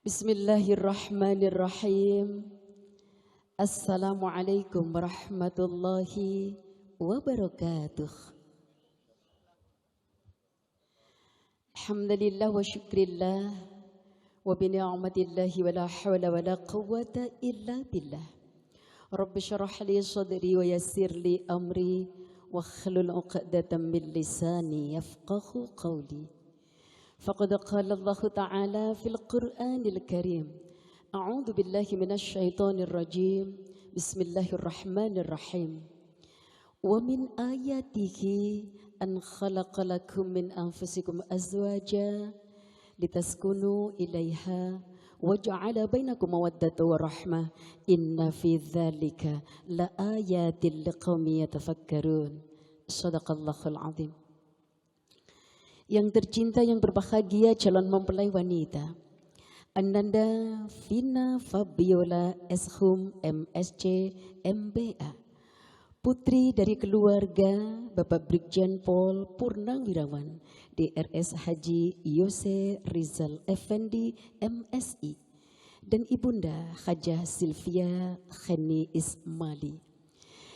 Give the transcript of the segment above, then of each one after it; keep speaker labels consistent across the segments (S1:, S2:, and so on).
S1: Bismillahirrahmanirrahim. Assalamualaikum warahmatullahi wabarakatuh. Alhamdulillah wa syukrillah wa bini'amatillahi wa la hawla wa la quwwata illa billah. Rabbi syarah li sadri wa yassir li amri wa khlul 'uqdatam min lisani yafqahu qawli. Faqad qala Allah Ta'ala fil Qur'anil Karim. A'udzu billahi minasy syaithanir rajim. Bismillahirrahmanirrahim. Wa min ayatihi an khalaqa lakum min anfusikum azwaja litaskunu ilaiha wa ja'ala bainakum mawaddatan wa rahmah. Inna fi dzalika laayatil liqaumin yatafakkarun. Shadaqallahul azim. Yang tercinta, yang berbahagia, calon mempelai wanita Ananda Vina Fabiola Eshum MSc MBA, putri dari keluarga Bapak Brigjen Pol Purnawirawan DRS Haji Yose Rizal Effendi MSI, dan Ibunda Hajah Sylvia Kheni Ismali,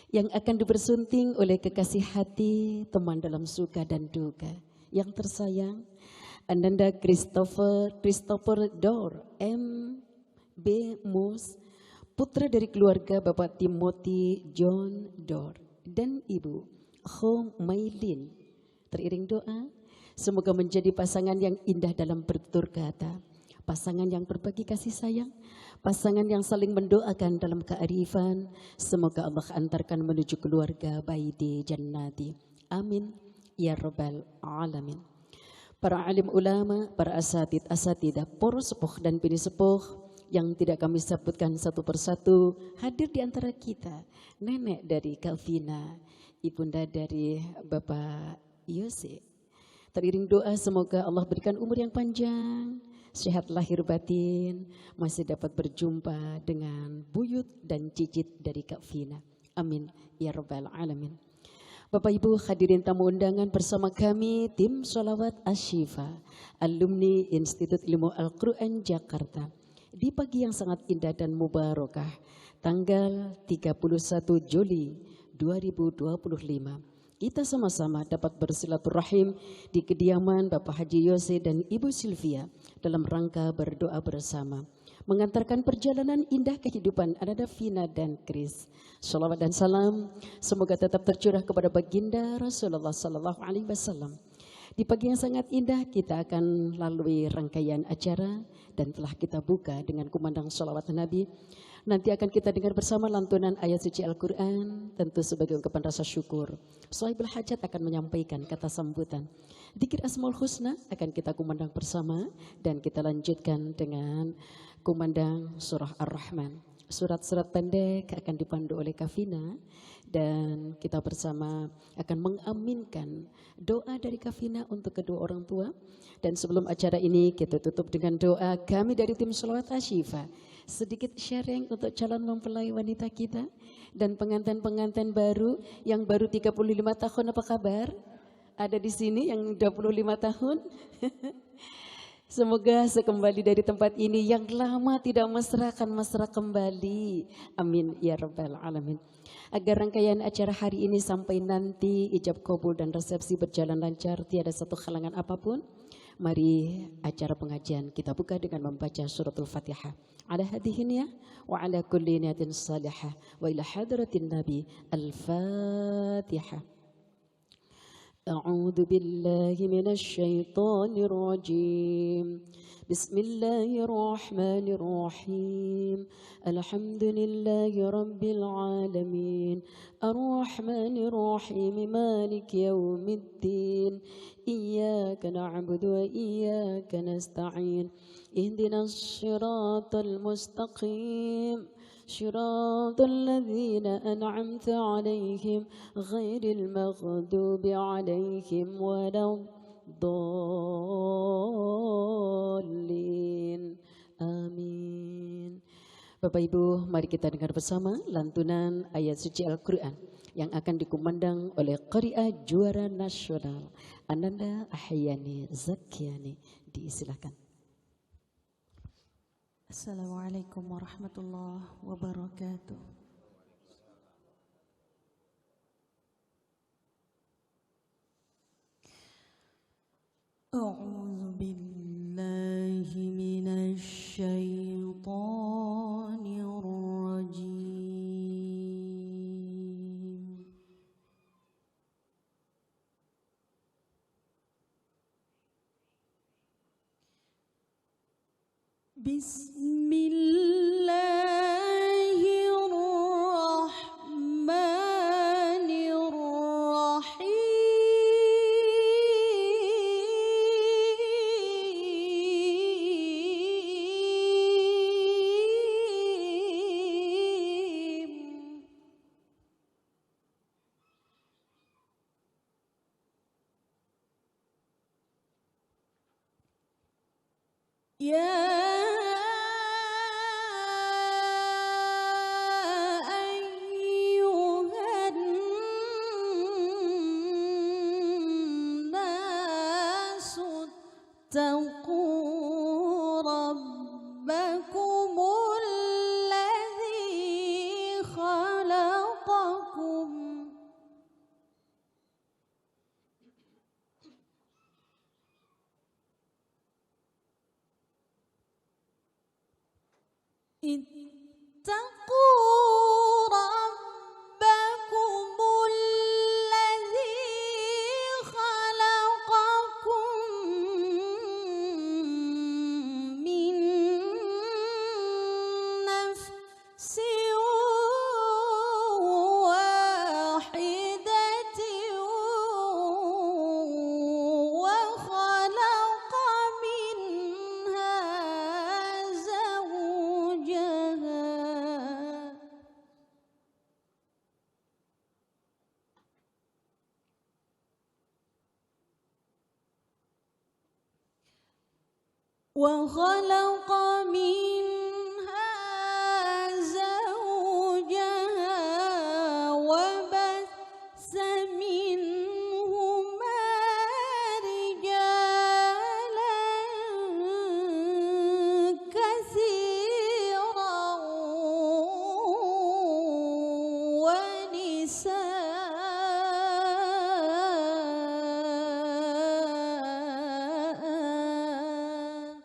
S1: yang akan dibersunting oleh kekasih hati, teman dalam suka dan duka yang tersayang, Ananda Christopher Dor M.B. Mus, putra dari keluarga Bapak Timothy John Dor dan Ibu Ho Mailin. Teriring doa, semoga menjadi pasangan yang indah dalam bertutur kata, pasangan yang berbagi kasih sayang, pasangan yang saling mendoakan dalam kearifan. Semoga Allah antarkan menuju keluarga baiti jannati. Amin ya rabbal alamin. Para alim ulama, para asatidah, para sepuh dan bini sepuh yang tidak kami sebutkan satu persatu, hadir di antara kita. Nenek dari Kalvina, ibunda dari Bapak Yose. Teriring doa, semoga Allah berikan umur yang panjang, sehat lahir batin, masih dapat berjumpa dengan buyut dan cicit dari Kak Vina. Amin ya rabbal alamin. Bapak Ibu hadirin tamu undangan, bersama kami tim Sholawat Ashifa, alumni Institut Ilmu Al-Quran Jakarta, di pagi yang sangat indah dan mubarakah, tanggal 31 Juli 2025. Kita sama-sama dapat bersilaturahim di kediaman Bapak Haji Yose dan Ibu Sylvia dalam rangka berdoa bersama, mengantarkan perjalanan indah kehidupan Ananda Vina dan Kris. Shalawat dan salam semoga tetap tercurah kepada baginda Rasulullah Sallallahu Alaihi Wasallam. Di pagi yang sangat indah kita akan lalui rangkaian acara dan telah kita buka dengan kumandang sholawat Nabi. Nanti akan kita dengar bersama lantunan ayat suci Al-Quran, tentu sebagai ungkapan rasa syukur. Shahibul hajat akan menyampaikan kata sambutan. Dzikir Asmaul Husna akan kita kumandang bersama dan kita lanjutkan dengan kumandang surah Ar-Rahman. Surat-surat pendek akan dipandu oleh Kavina dan kita bersama akan mengaminkan doa dari Kavina untuk kedua orang tua. Dan sebelum acara ini kita tutup dengan doa kami dari tim Sholawat Ashifa. Sedikit sharing untuk calon mempelai wanita kita dan pengantin-pengantin baru yang baru 35 tahun, apa kabar? Ada di sini yang 25 tahun. Semoga sekembali dari tempat ini yang lama tidak mesra akan mesra kembali. Amin ya rabbal alamin. Agar rangkaian acara hari ini sampai nanti ijab kabul dan resepsi berjalan lancar, tiada satu halangan apapun. Mari acara pengajian kita buka dengan membaca suratul Fatihah. Ala hadihin ya wa ala kulli niyatin salihah wa ila hadratin Nabi. Al-Fatihah. أعوذ بالله من الشيطان الرجيم بسم الله الرحمن الرحيم الحمد لله رب العالمين الرحمن الرحيم مالك يوم الدين إياك نعبد وإياك نستعين اهدنا الصراط المستقيم صراط الذين أنعمت عليهم غير المغضوب عليهم ولا الضالين آمين. Bapak Ibu, mari kita dengar bersama lantunan ayat suci Al-Quran yang akan dikumandang oleh Qari'ah juara nasional Ananda Ahyani Zakiani. Diisilakan.
S2: Assalamualaikum warahmatullahi wabarakatuh. A'udzu billahi minasy syaithanir rajim. Ya ayyuhan nasu taqu rabbakumul ladzi khalaqakum ittaqu rabbakumul ladzi khalaqakum min nafsin wahidatin wa khalaqa minha zawjaha وخلق منها زوجها وبث منهما رجالا كثيرا ونساء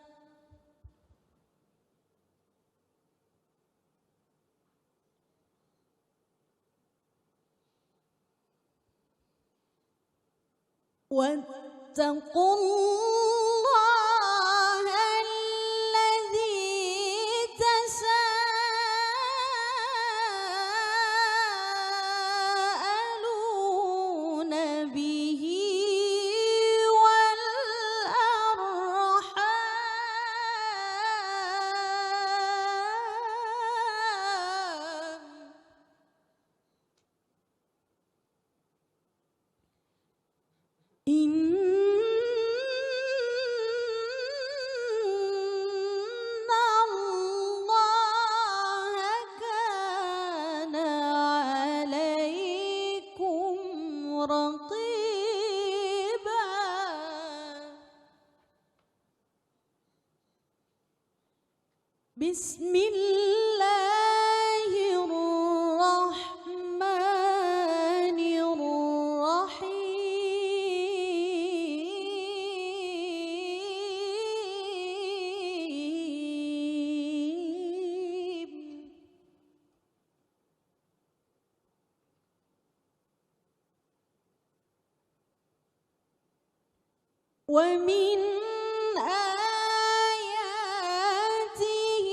S2: واتقوا الله الذي تساءلون به والأرحام إن الله كان عليكم رقيبا بسم الله الرحمن الرحيم ومن آياته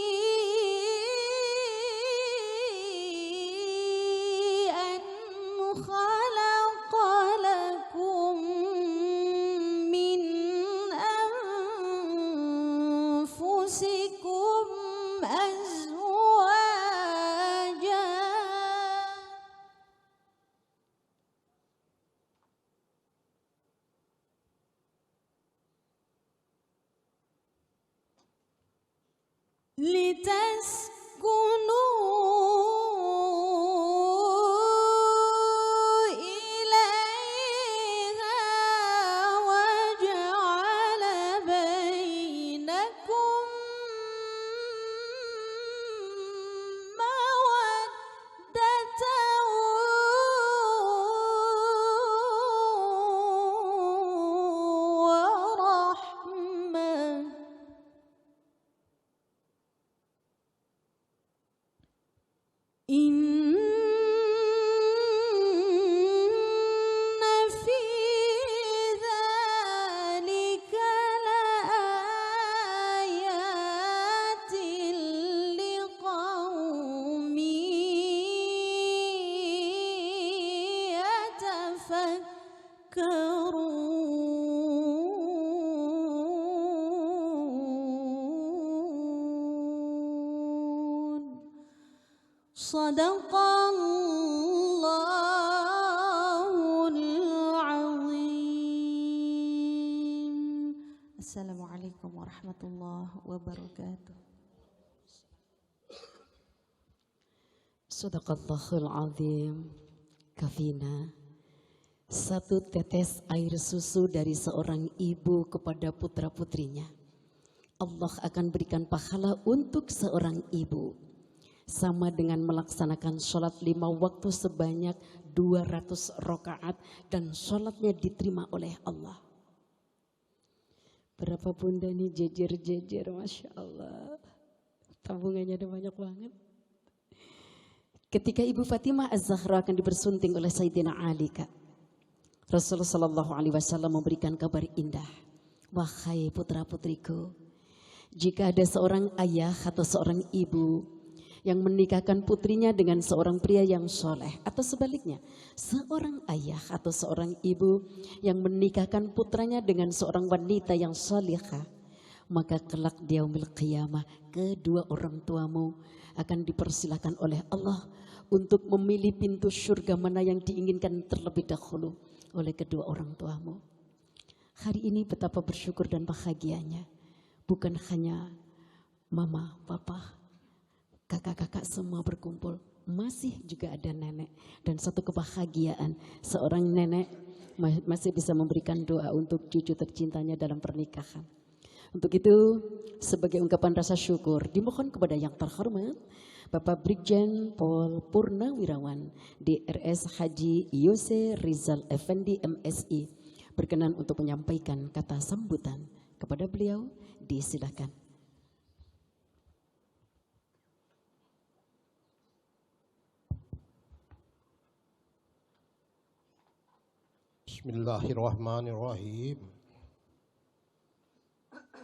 S2: أن خلق لكم من أنفسكم أزواجا لتسكنوا إليها وجعل بينكم Sadaqallahul azim. Assalamualaikum warahmatullahi wabarakatuh.
S1: Sadaqallahul azim. Kafina, satu tetes air susu dari seorang ibu kepada putra-putrinya, Allah akan berikan pahala untuk seorang ibu sama dengan melaksanakan sholat 5 waktu sebanyak 200 rakaat dan sholatnya diterima oleh Allah. Berapa bunda nih jejer-jejer, Masya Allah, tabungannya ada banyak banget. Ketika Ibu Fatimah Az-Zahra akan dibersunting oleh Sayyidina Ali, Kak, Rasulullah Shallallahu Alaihi Wasallam memberikan kabar indah. Wahai putra-putriku, jika ada seorang ayah atau seorang ibu yang menikahkan putrinya dengan seorang pria yang soleh, atau sebaliknya, seorang ayah atau seorang ibu yang menikahkan putranya dengan seorang wanita yang solihah, maka kelak di yaumil qiyamah kedua orang tuamu akan dipersilakan oleh Allah untuk memilih pintu surga mana yang diinginkan terlebih dahulu oleh kedua orang tuamu. Hari ini betapa bersyukur dan bahagianya, bukan hanya mama, papa, kakak-kakak semua berkumpul, masih juga ada nenek. Dan satu kebahagiaan, seorang nenek masih bisa memberikan doa untuk cucu tercintanya dalam pernikahan. Untuk itu, sebagai ungkapan rasa syukur, dimohon kepada yang terhormat Bapak Brigjen Pol Purnawirawan DRS Haji Yose Rizal Effendi MSI berkenan untuk menyampaikan kata sambutan. Kepada beliau, disilakan.
S3: Bismillahirrahmanirrahim.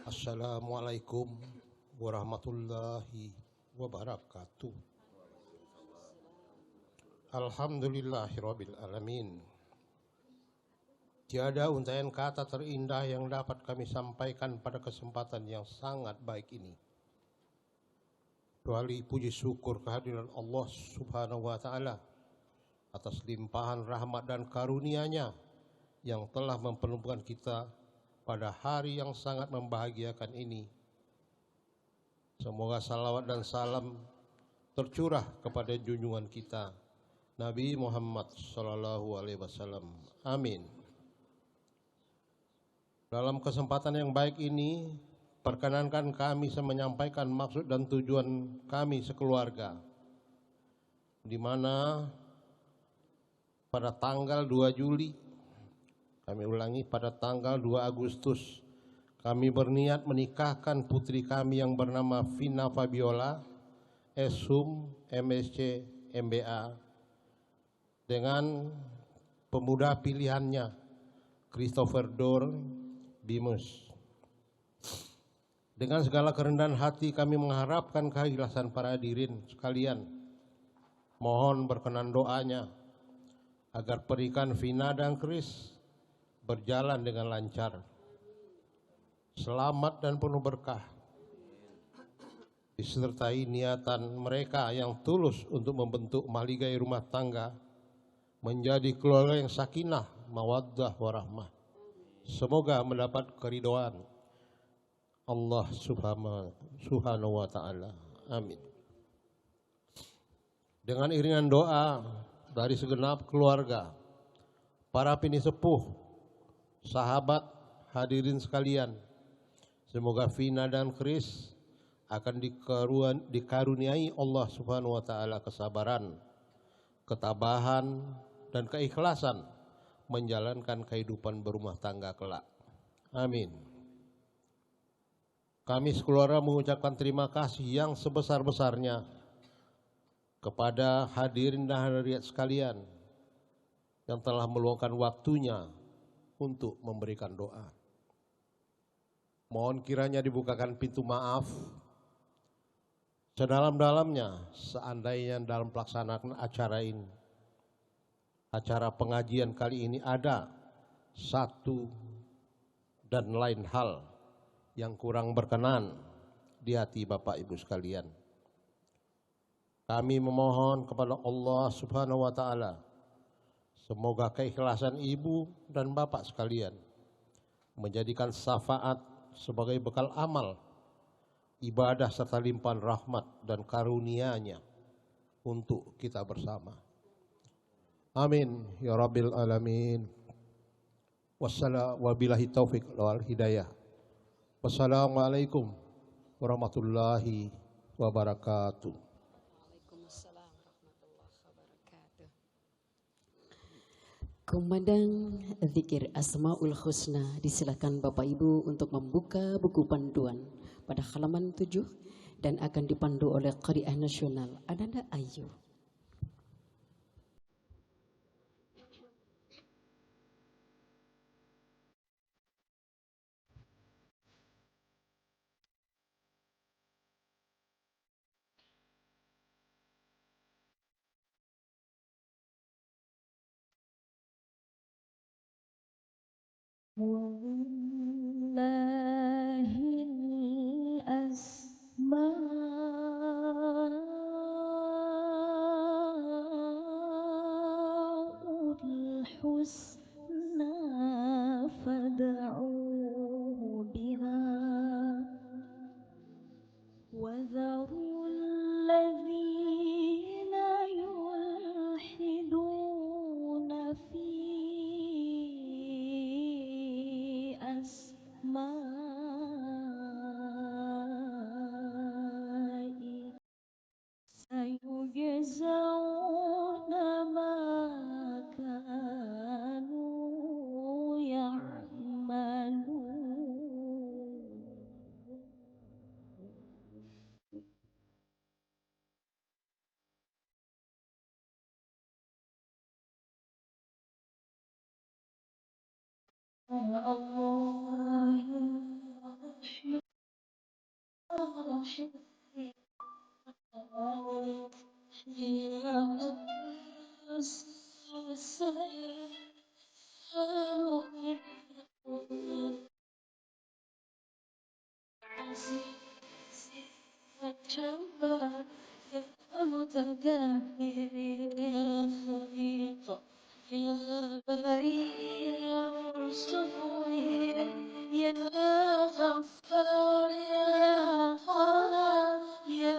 S3: Assalamualaikum warahmatullahi wabarakatuh. Alhamdulillahirabbil alamin. Tiada untaian kata terindah yang dapat kami sampaikan pada kesempatan yang sangat baik ini, kecuali puji syukur kehadiran Allah Subhanahu wa taala atas limpahan rahmat dan karunia-Nya yang telah mempertemukan kita pada hari yang sangat membahagiakan ini. Semoga salawat dan salam tercurah kepada junjungan kita Nabi Muhammad sallallahu alaihi wasallam. Amin. Dalam kesempatan yang baik ini, perkenankan kami menyampaikan maksud dan tujuan kami sekeluarga, di mana pada tanggal 2 Juli, kami ulangi, pada tanggal 2 Agustus, kami berniat menikahkan putri kami yang bernama Vina Fabiola, SHUM, MSc, MBA, dengan pemuda pilihannya, Christopher Dor Bimus. Dengan segala kerendahan hati kami mengharapkan keikhlasan para hadirin sekalian. Mohon berkenan doanya agar pernikahan Vina dan Chris berjalan dengan lancar, selamat dan penuh berkah, disertai niatan mereka yang tulus untuk membentuk mahligai rumah tangga menjadi keluarga yang sakinah, mawaddah, warahmah. Semoga mendapat keridhaan Allah Subhanahu wa taala. Amin. Dengan iringan doa dari segenap keluarga, para pinisepuh, sahabat, hadirin sekalian, semoga Vina dan Chris akan dikaruniai Allah Subhanahu wa taala kesabaran, ketabahan, dan keikhlasan menjalankan kehidupan berumah tangga kelak. Amin. Kami sekeluarga mengucapkan terima kasih yang sebesar-besarnya kepada hadirin dan hadirat sekalian yang telah meluangkan waktunya untuk memberikan doa. Mohon kiranya dibukakan pintu maaf sedalam-dalamnya seandainya dalam pelaksanaan acara ini, acara pengajian kali ini, ada satu dan lain hal yang kurang berkenan di hati Bapak Ibu sekalian. Kami memohon kepada Allah Subhanahu wa taala semoga keikhlasan ibu dan bapak sekalian menjadikan syafaat sebagai bekal amal, ibadah serta limpahan rahmat dan karunia-Nya untuk kita bersama. Amin ya rabbil alamin. Wabillahi taufik wal hidayah. Wassalamualaikum warahmatullahi wabarakatuh.
S1: Kumandang zikir Asmaul Husna, disilakan Bapak Ibu untuk membuka buku panduan pada halaman 7 dan akan dipandu oleh Qari'ah Nasional Ananda Ayu.
S2: Wallahil asma'ul husna fad'uhu biha وذروا الذين يلحدون في أسمائه سيجزون ما كانوا يعملون. يا بريء ارزقني يا غفار يا قهار يا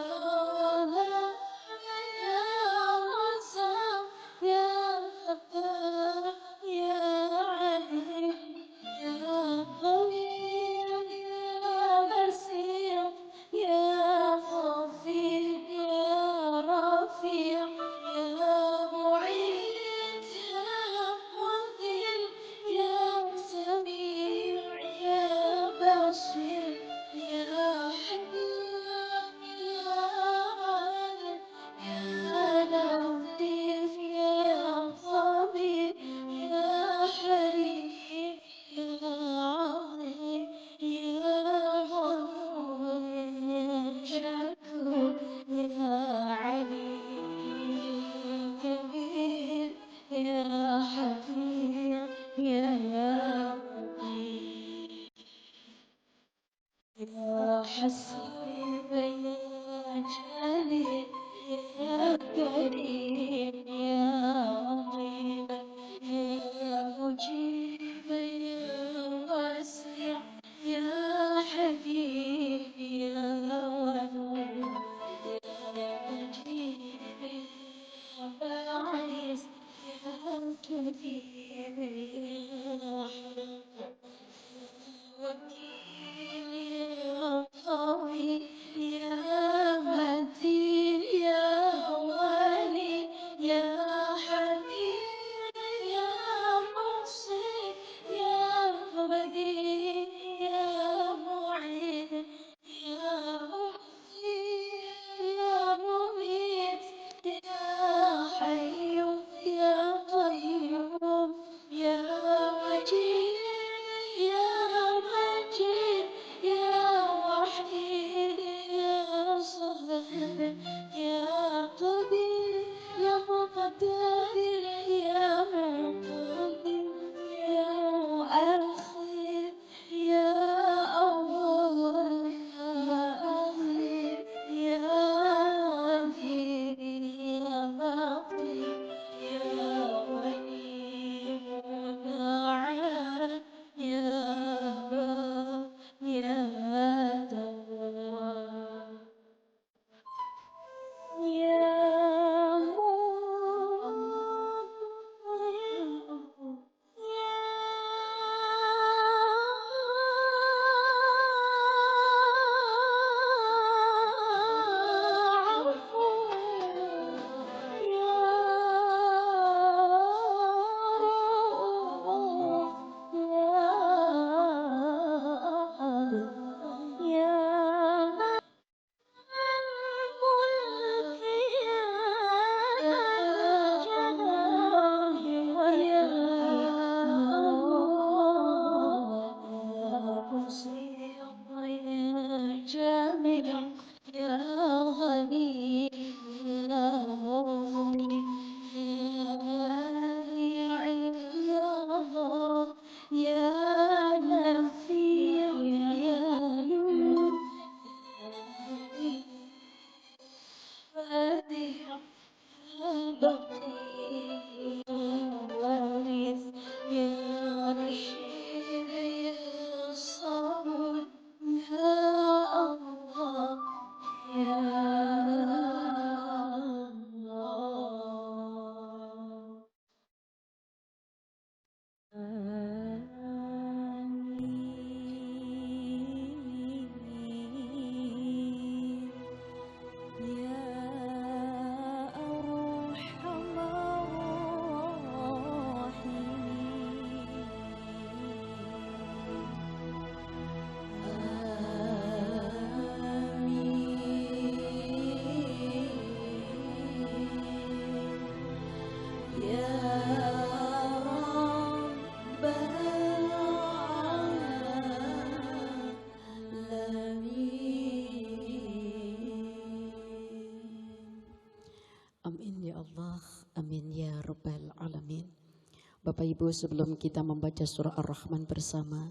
S1: Bapak Ibu, sebelum kita membaca surah Ar-Rahman bersama,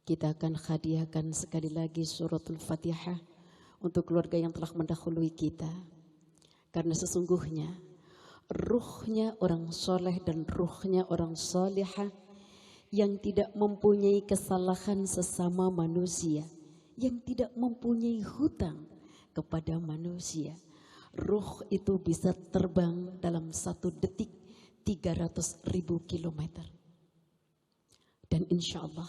S1: kita akan hadiahkan sekali lagi suratul Fatihah untuk keluarga yang telah mendahului kita. Karena sesungguhnya ruhnya orang soleh dan ruhnya orang solehah yang tidak mempunyai kesalahan sesama manusia, yang tidak mempunyai hutang kepada manusia. Ruh itu bisa terbang dalam 1 detik 300.000 kilometer. Dan insya Allah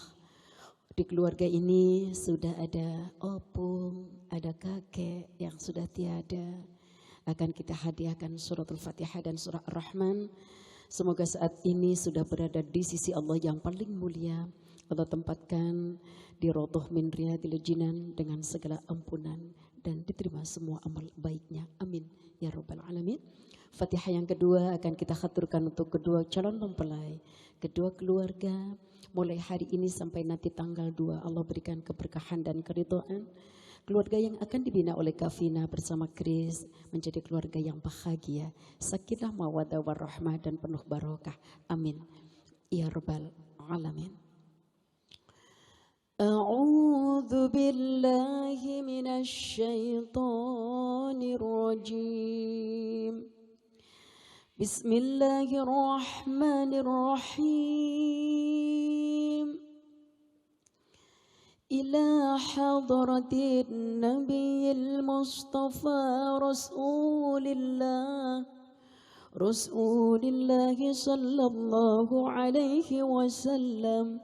S1: di keluarga ini sudah ada opung, ada kakek yang sudah tiada. Akan kita hadiahkan suratul Fatihah dan surah Ar-Rahman. Semoga saat ini sudah berada di sisi Allah yang paling mulia. Allah tempatkan di Raudhah min Riyadil Jinan dengan segala ampunan dan diterima semua amal baiknya. Amin ya rabbal alamin. Fatihah yang kedua akan kita khaturkan untuk kedua calon mempelai, kedua keluarga. Mulai hari ini sampai nanti tanggal 2 Allah berikan keberkahan dan keridhaan. Keluarga yang akan dibina oleh Kafina bersama Kris menjadi keluarga yang bahagia, sakinah mawaddah warahmah dan penuh barokah. Amin ya rabbal alamin. A'udzu billahi minasy syaithanir rajim. Bismillahirrahmanirrahim. Ila hadratin nabiyil mustafa rasulillah sallallahu alaihi wasallam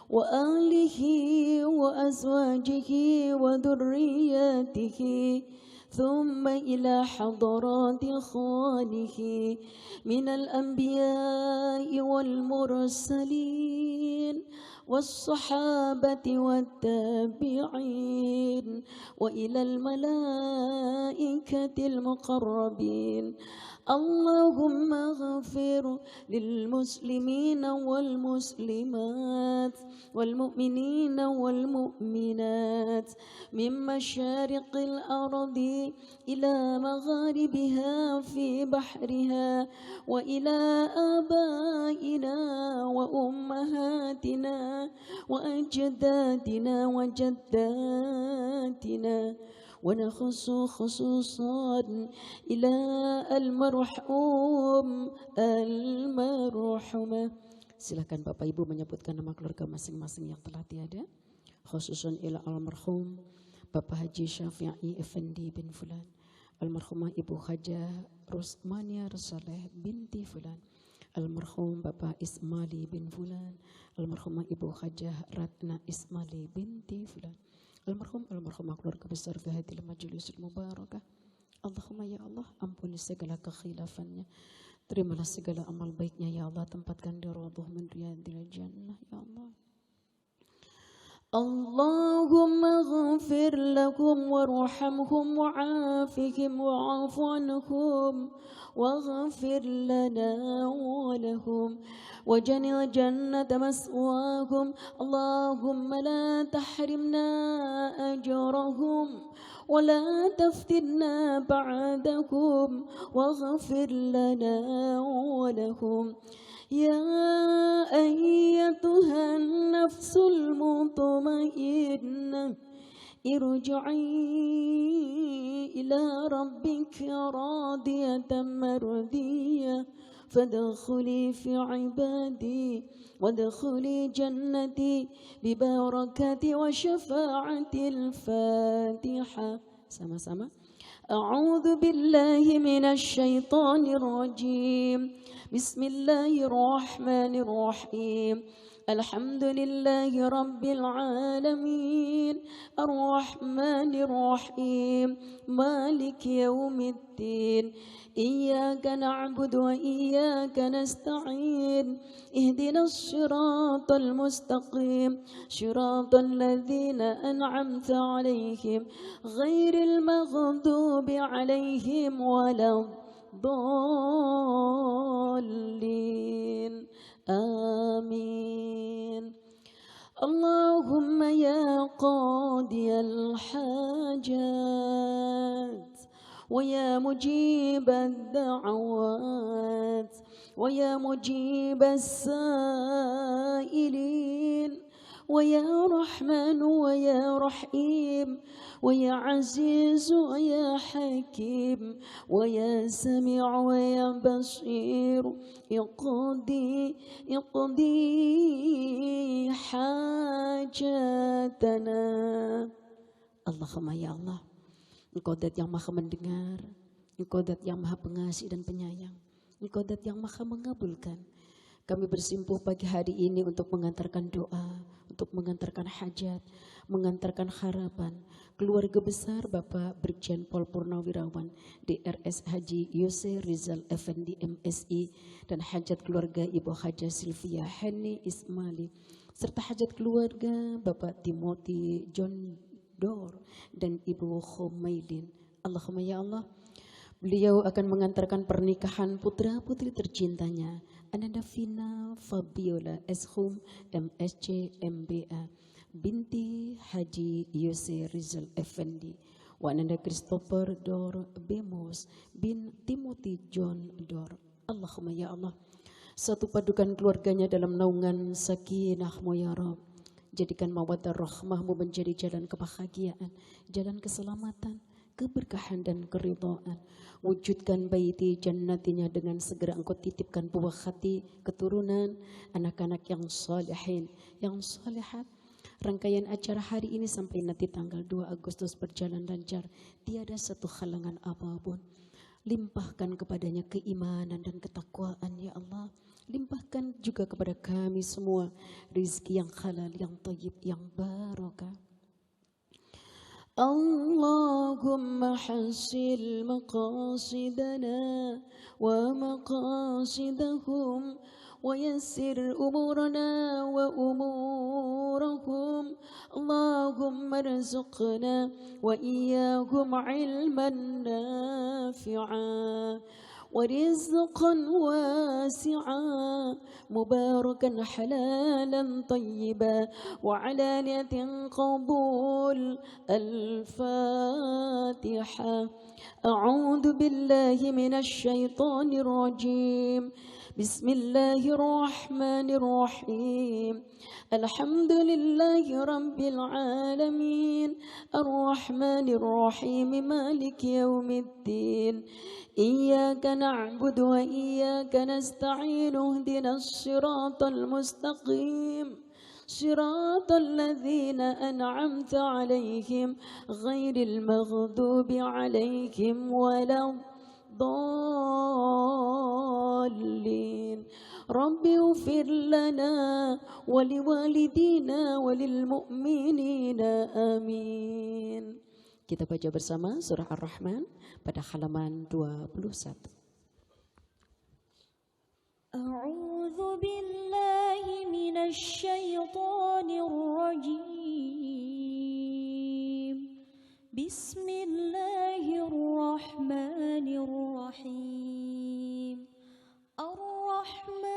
S1: wa alihi wa azwajihi wa dhurriyyatihi thumma ila hadrati khalihi minal anbiya'i wal mursalin والصحابة والتابعين وإلى الملائكة المقربين اللهم اغفر للمسلمين والمسلمات والمؤمنين والمؤمنات من مشارق الأرض إلى مغاربها في بحرها وإلى آبائنا وأمهاتنا وأجدادنا وجداتنا ونخص خصوصا إلى المرحومة. Silakan Bapak Ibu menyebutkan nama keluarga masing-masing yang telah tiada. Khususan ila almarhum Bapak Haji Syafi'i Effendi bin Fulan, almarhumah Ibu Hajah Rusmania Saleh binti Fulan, almarhum Bapak Ismali bin Fulan, almarhumah Ibu Hajah Ratna Ismali binti Fulan, almarhumah keluarga besar fi hadhil majlisil mubarakah. Allahumma ya Allah, ampuni segala kekhilafannya, terimalah segala amal baiknya ya Allah, tempatkan di Raudhah min Riyadil Jannah ya Allah. Allahumma ghafir lahum warhamhum wa'afihim wa'afu anhum waghfir lana wa lahum waj'al jannata maswahum. Allahumma la tahrimna ajrahum ولا تفتنا بعدهم واغفر لنا ولهم. يا أيتها النفس المطمئنة ارجعي إلى ربك راضية مرضية فادخلي في عبادي وادخلي جنتي ببركة وشفاعة الفاتحة. Sama-sama. أعوذ بالله من الشيطان الرجيم. بسم الله الرحمن الرحيم. الحمد لله رب العالمين الرحمن الرحيم مالك يوم الدين إياك نعبد وإياك نستعين اهدنا الصراط المستقيم صراط الذين أنعمت عليهم غير المغضوب عليهم ولا الضالين آمين. اللهم يا قاضي الحاجات ويا مجيب الدعوات ويا مجيب السائلين ويا رحمن ويا رحيم ويا عزيز ويا حكيم ويا سميع ويا بصير يقضي حاجاتنا. Allahumma ya Allah, Engkau Dat yang maha mendengar, Engkau Dat yang maha pengasih dan penyayang, Engkau Dat yang maha mengabulkan. Kami bersimpuh pagi hari ini untuk mengantarkan doa, untuk mengantarkan hajat, mengantarkan harapan keluarga besar Bapak Brigjen Pol Purnawirawan DRS Haji Yose Rizal Effendi MSI dan hajat keluarga Ibu Haja Sylvia Henny Ismaili serta hajat keluarga Bapak Timothy John Dor dan Ibu Khomaidin. Allahumma ya Allah, beliau akan mengantarkan pernikahan putra putri tercintanya Ananda Vina Fabiola Eshum MSC MBA binti Haji Yose Rizal Effendi wa Ananda Christopher Dor Bemos bin Timothy John Dor. Allahumma ya Allah, satu padukan keluarganya dalam naungan sakinah-Mu ya Rabb. Jadikan mawaddah rahmah-Mu menjadi jalan kebahagiaan, jalan keselamatan, keberkahan dan keridhaan. Wujudkan baiti jannatinya dengan segera Engkau titipkan buah hati, keturunan, anak-anak yang salihin, yang salihat. Rangkaian acara hari ini sampai nanti tanggal 2 Agustus berjalan lancar, tiada satu halangan apapun. Limpahkan kepadanya keimanan dan ketakwaan ya Allah. Limpahkan juga kepada kami semua rizki yang halal, yang thayyib, yang barakah. Allahumma hasil maqasidana wa maqasidahum ويسر أمورنا وأمورهم. اللهم ارزقنا وإياهم علما نافعا ورزقا واسعا مباركا حلالا طيبا وعلانية قبول. الفاتحة. أعوذ بالله من الشيطان الرجيم. بسم الله الرحمن الرحيم. الحمد لله رب العالمين الرحمن الرحيم مالك يوم الدين. إياك نعبد وإياك نستعين اهدنا الصراط المستقيم صراط الذين أنعمت عليهم غير المغضوب عليهم ولا الضالين. رب اغفر لنا ولوالدينا وللمؤمنين آمين. Kita baca bersama surah Ar-Rahman pada halaman 21.
S2: A'udzu billahi minasy syaithanir rajim. Bismillahirrahmanirrahim. Ar-Rahman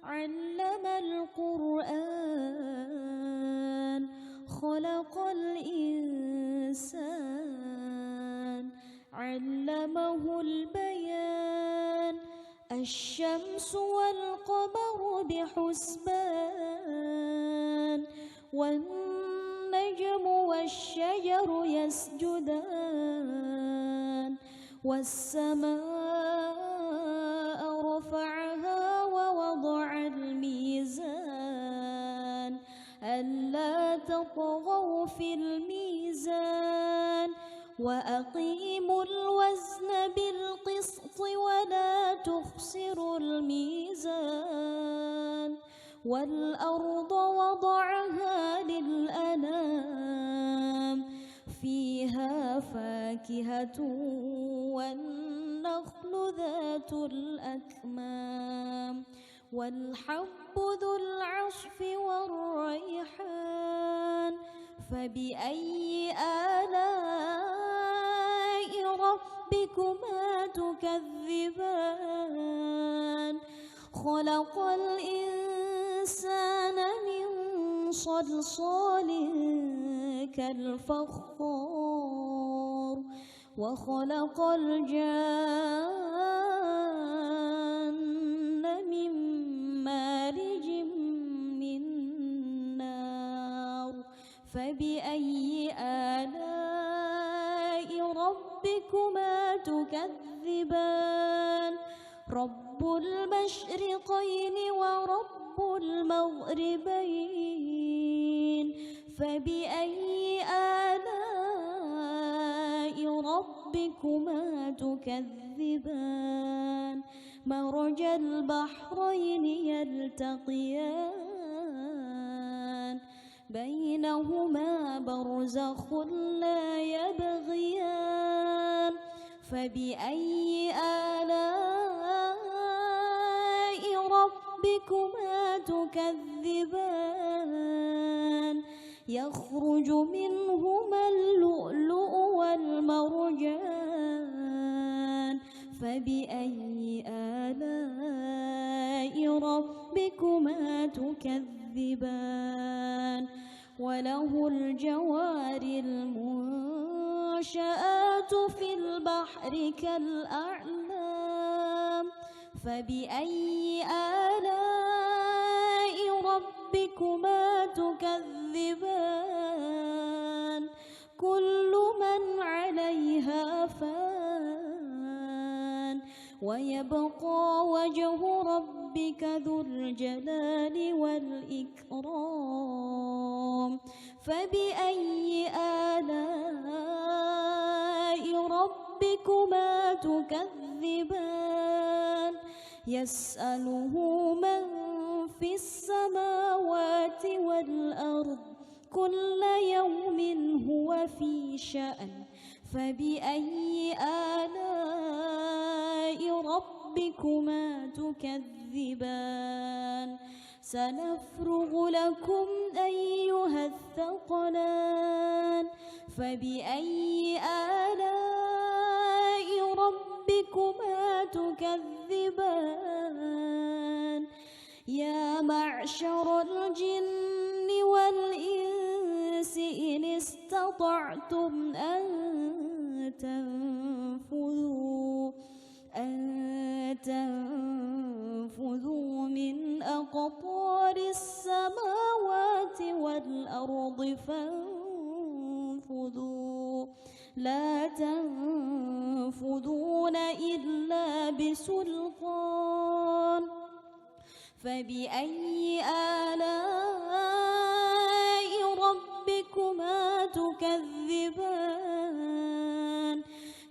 S2: 'allamal Qur'an khalaqal insan 'allamahul bayan. Asy-syamsu wal qamaru bihusban والنجم والشجر يسجدان والسماء رفعها ووضع الميزان ألا تطغوا في الميزان وأقيموا الوزن بالقسط ولا تخسروا الميزان والأرض وضعها للأنام فيها فاكهة والنخل ذات الأكمام والحب ذو العصف والريحان فبأي آلاء ربكما تكذبان خلق الإنسان من صلصال كالفخار وخلق الجان تكذبان رب المشرقين ورب المغربين فبأي آلاء ربكما تكذبان مرج البحرين يلتقيان بينهما برزخ لا يبغيان فبأي آلاء ربكما تكذبان يخرج منهما اللؤلؤ والمرجان فبأي آلاء ربكما تكذبان وله الجوار المنشآت في البحر كالأعلام فبأي آلاء ربكما تكذبان كل من عليها فان ويبقى وجه ربك ذو الجلال والإكرام فبأي آلاء ربكما تكذبان يسأله من في السماوات والأرض كل يوم هو في شأن فبأي آلاء ربكما تكذبان سنفرغ لكم أيها الثقلان فبأي آلاء ربكما تكذبان يا معشر الجن والإنس إن استطعتم أن تنفذوا من أقطار السماوات والأرض فانفذوا لا تنفذون إلا بسلطان فبأي آلاء ربكما تكذبان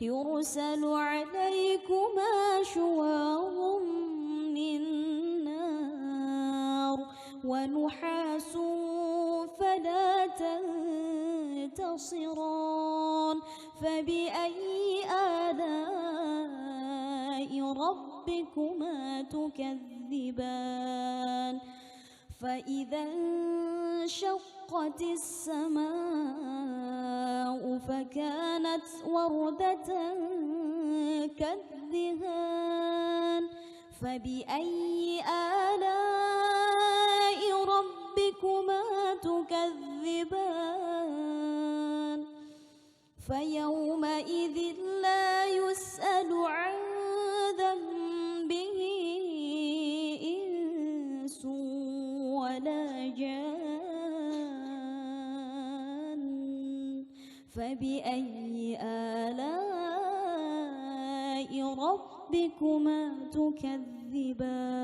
S2: يرسل عليكما شواظ من نار ونحاس فلا تنتصران فبأي آلاء ربكما تكذبان فإذا انشقت السماء فكانت وردة كالدهان فبأي آلاء ربكما تكذبان فيومئذ لا يسأل عن ذنبه إنس ولا جان فبأي آلاء ربكما تكذبان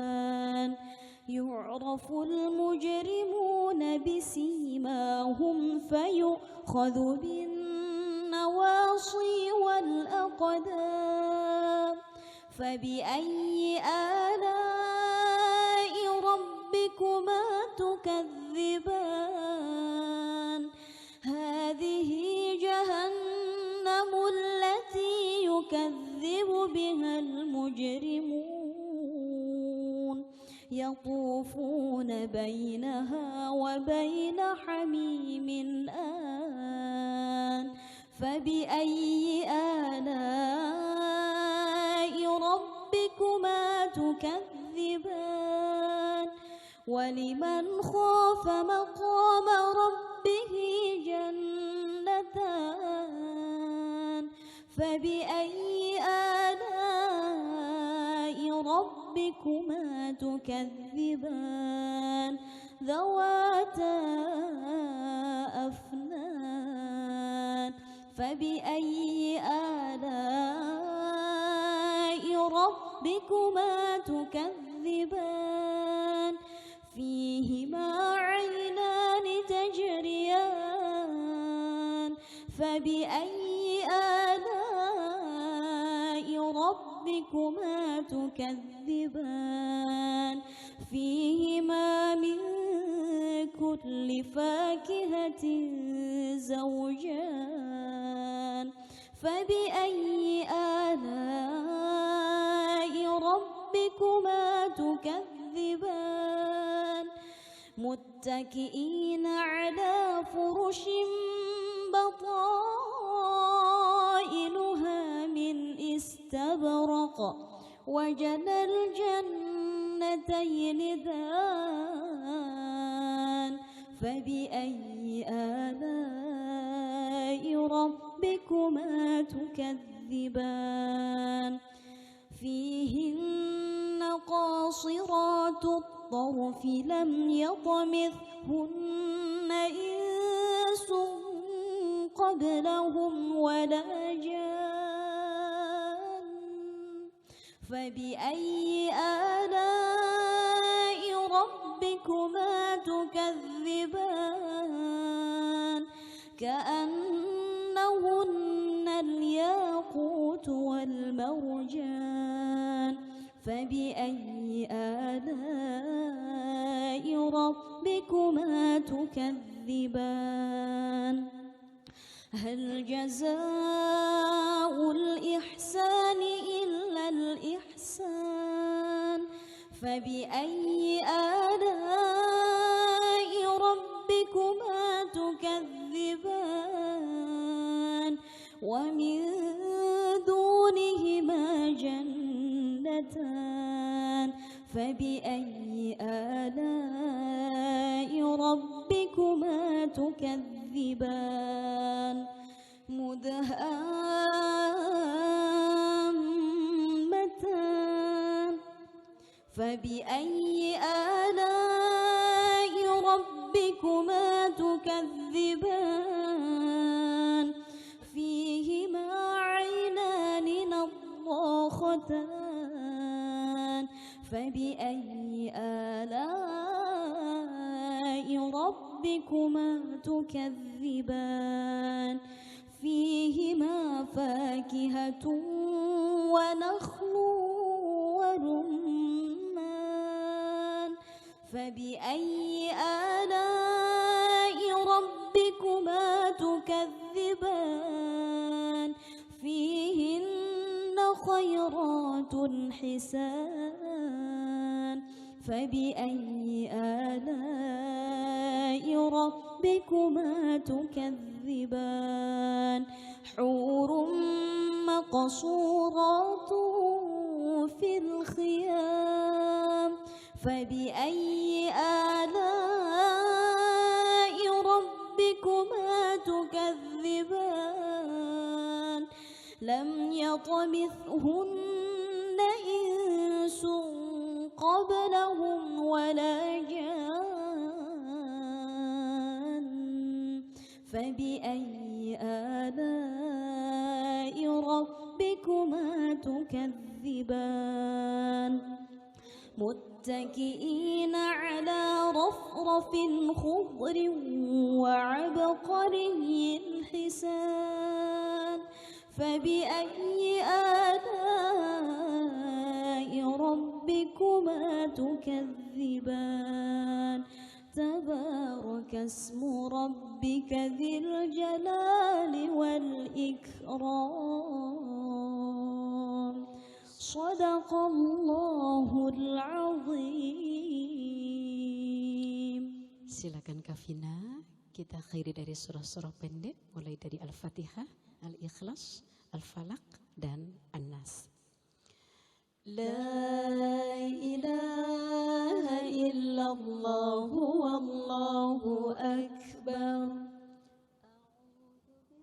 S2: يعرف المجرمون بسيماهم فيؤخذ بالنواصي والأقدام فبأي آلاء ربكما تكذبان هذه جهنم التي يكذب بها المجرمون يطوفون بينها وبين حميم آن فبأي آلاء ربكما تكذبان ولمن خاف مقام ربه جنتان فبأي آلاء ربكما تكذبان ذواتا أفنان فبأي آلاء ربكما تكذبان فيهما عينان تجريان فبأي آلاء ربكما تكذبان فيهما من كل فاكهة زوجان فبأي آلاء ربكما تكذبان متكئين على فرش بطائنها من استبرق وجنى الجنتين دان فبأي آلاء ربكما تكذبان فيهن قاصرات الطرف لم يطمثهن إنس قبلهم ولا جان فبأي آلاء ربكما تكذبان كأنهن الياقوت والمرجان فبأي آلاء ربكما تكذبان هل جزاء الإحسان إلا الإحسان فبأي آلاء ربكما تكذبان ومن دونهما جنتان فبأي آلاء ربكما تكذبان مدهامتان فبأي آلاء ربكما تكذبان فيهما عينان نضاختان فبأي آلاء ربكما تكذبان فيهما فاكهة ونخل ورمان فبأي آلاء ربكما تكذبان فيهن خيرات حسان فبأي آلاء ربكما تكذبان حور مقصورات في الخيام فبأي آلاء ربكما تكذبان لم يطمثهن إنس قبلهم ولا جان فبأي آلاء ربكما تكذبان متكئين على رفرف خضر وعبقري حسان فبأي آلاء ربكما تكذبان تبارك اسم ربك ذي الجلال والإكرام صدق الله العظيم.
S1: Silakan Kafina, kita akhiri dari surah-surah pendek mulai dari Al-Fatihah, Al-Ikhlas, Al-Falaq dan An-Nas. La ilaha illallah wallahu akbar.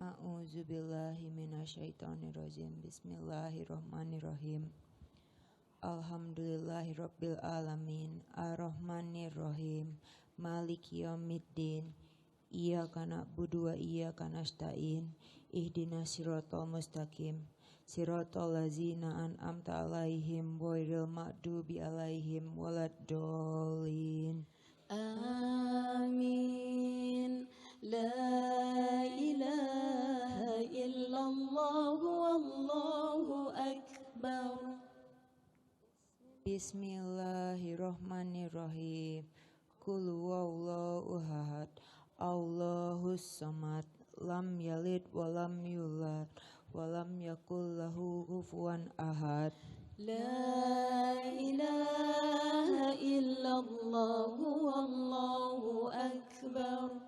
S4: A'udzu billahi minasyaitonir rajim. Bismillahirrahmanirrahim. Alhamdulillahi rabbil alamin. Arrahmanir rahim. Maliki yaumiddin. Iyyaka na'budu wa iyyaka nasta'in. Ihdinas siratal mustaqim. siratal ladzina an'amta 'alaihim ghairil maghdubi 'alaihim waladdallin.
S1: Amin. La ilaha illallah wallahu akbar.
S4: Bismillahirrahmanirrahim. Qul huwallahu ahad, Allahus samad, lam yalid walam yulad, walam yakul lahu kufuwan ahad.
S1: La ilaha illallah wallahu akbar.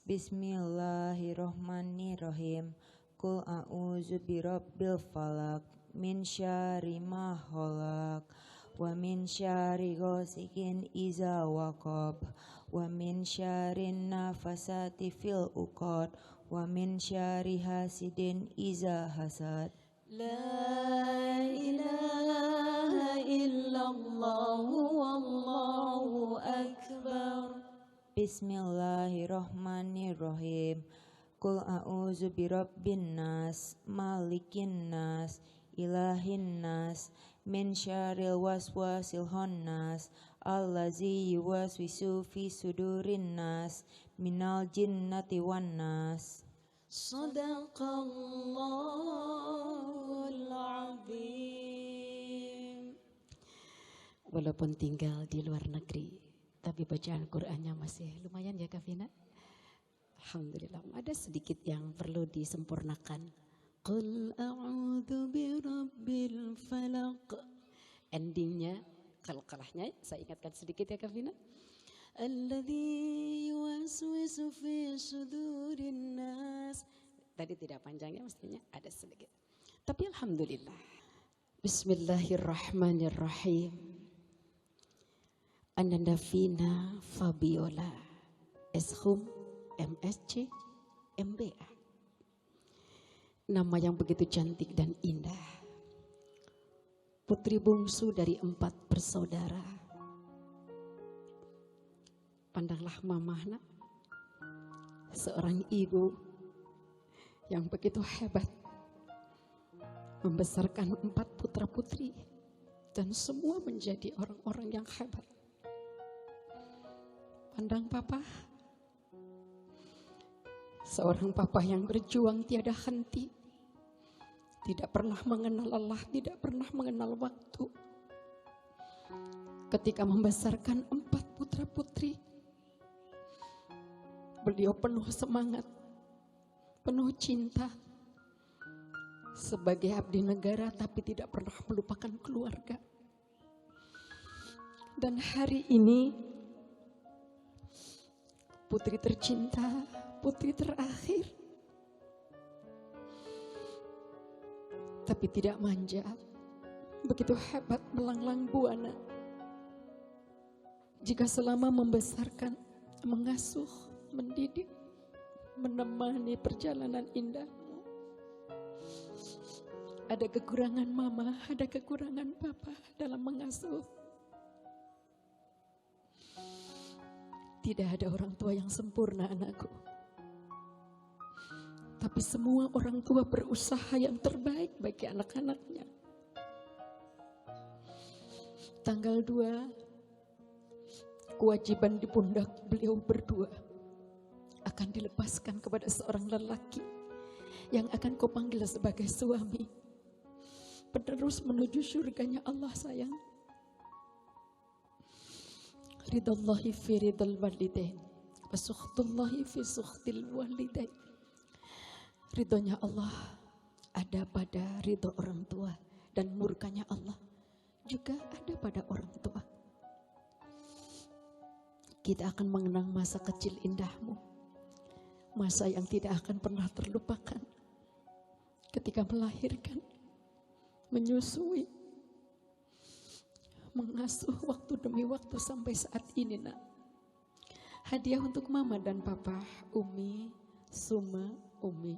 S4: Bismillahirrahmanirrahim. Qul a'udzu birabbil falaq min syarri ma khalaq wa min syarri ghasikin iza waqab wa min syarrin nafasati fil uqad wa min syarri hasidin iza hasad.
S1: La ilaha illallah wallahu akbar.
S4: Bismillahirrahmanirrahim. Qul a'udzu birabbin nas, malikin nas, ilahin nas, min syarril waswasil khannas, allazi yuwaswisu fi sudurin nas, minal jinnati wan nas.
S1: Sadaqallahul azim. Walaupun tinggal di luar negeri, tapi bacaan Qur'annya masih lumayan ya Kak Vina. Alhamdulillah, ada sedikit yang perlu disempurnakan. Qul a'udzu birabbil falaq. Endingnya, kalahnya saya ingatkan sedikit ya Kak Vina. Alladzi yuwaswisu fi sudurin nas. Tadi tidak panjang ya, mestinya ada sedikit. Tapi alhamdulillah. Bismillahirrahmanirrahim. Ananda Vina Fabiola Eshum MSC MBA. Nama yang begitu cantik dan indah. Putri bungsu dari 4 bersaudara. Pandanglah mamah nak, seorang ibu yang begitu hebat, membesarkan 4 putra putri dan semua menjadi orang-orang yang hebat. Pandang papa, seorang papa yang berjuang tiada henti, tidak pernah mengenal lelah, tidak pernah mengenal waktu. Ketika membesarkan 4 putra putri, beliau penuh semangat, penuh cinta, sebagai abdi negara tapi tidak pernah melupakan keluarga. Dan hari ini putri tercinta, putri terakhir, tapi tidak manja, begitu hebat melanglang buana. Jika selama membesarkan, mengasuh, mendidik, menemani perjalanan indahmu, ada kekurangan mama, ada kekurangan papa dalam mengasuh. Tidak ada orang tua yang sempurna anakku. Tapi semua orang tua berusaha yang terbaik bagi anak-anaknya. Tanggal 2, kewajiban di pundak beliau berdua akan dilepaskan kepada seorang lelaki yang akan kau panggil sebagai suami, penerus menuju surganya Allah sayang. Ridallahi fi ridal walidain wa sukhtullahi fi sukhtil walidain. Ridhonya Allah ada pada ridho orang tua, dan murkanya Allah juga ada pada orang tua. Kita akan mengenang masa kecil indahmu, masa yang tidak akan pernah terlupakan, ketika melahirkan, menyusui, mengasuh waktu demi waktu sampai saat ini nak. Hadiah untuk mama dan papa, Umi, Suma, Umi.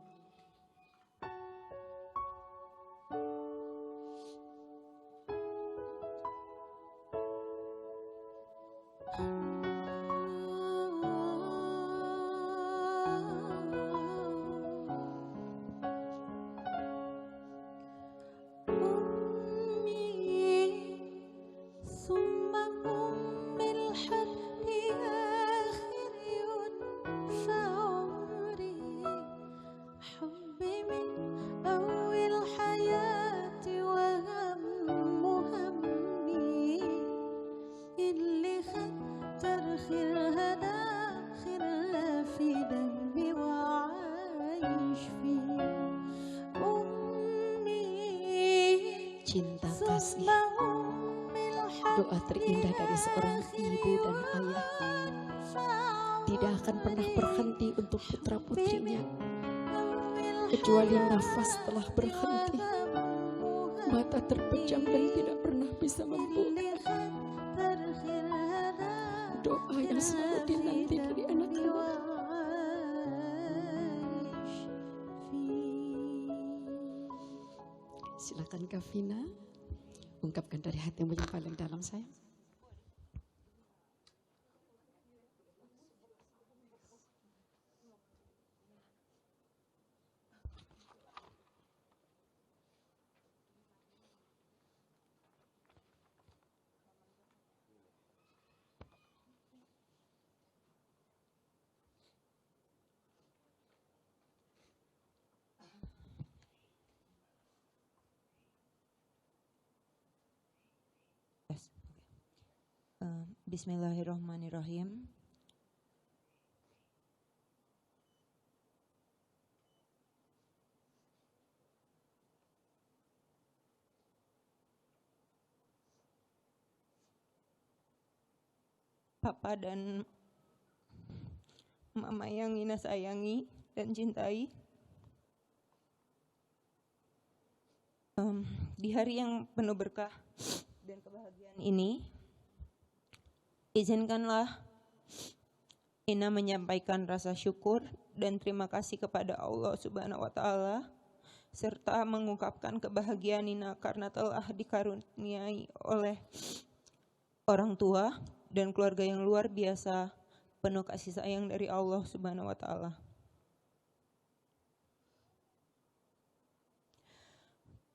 S1: cinta kasih. Doa terindah dari seorang ibu dan ayah tidak akan pernah berhenti untuk putra-putrinya. Kecuali nafas telah berhenti, mata terpejam dan tidak pernah bisa membuka. Doa yang selalu dinanti dari anak-anak. Silakan Kavina, ungkapkan dari hatimu yang paling dalam, sayang.
S4: Bismillahirrahmanirrahim. Papa dan Mama yang Ina sayangi dan cintai, di hari yang penuh berkah dan kebahagiaan ini, izinkanlah Ina menyampaikan rasa syukur dan terima kasih kepada Allah Subhanahu wa Ta'ala, serta mengungkapkan kebahagiaan Ina karena telah dikaruniai oleh orang tua dan keluarga yang luar biasa, penuh kasih sayang dari Allah Subhanahu wa Ta'ala.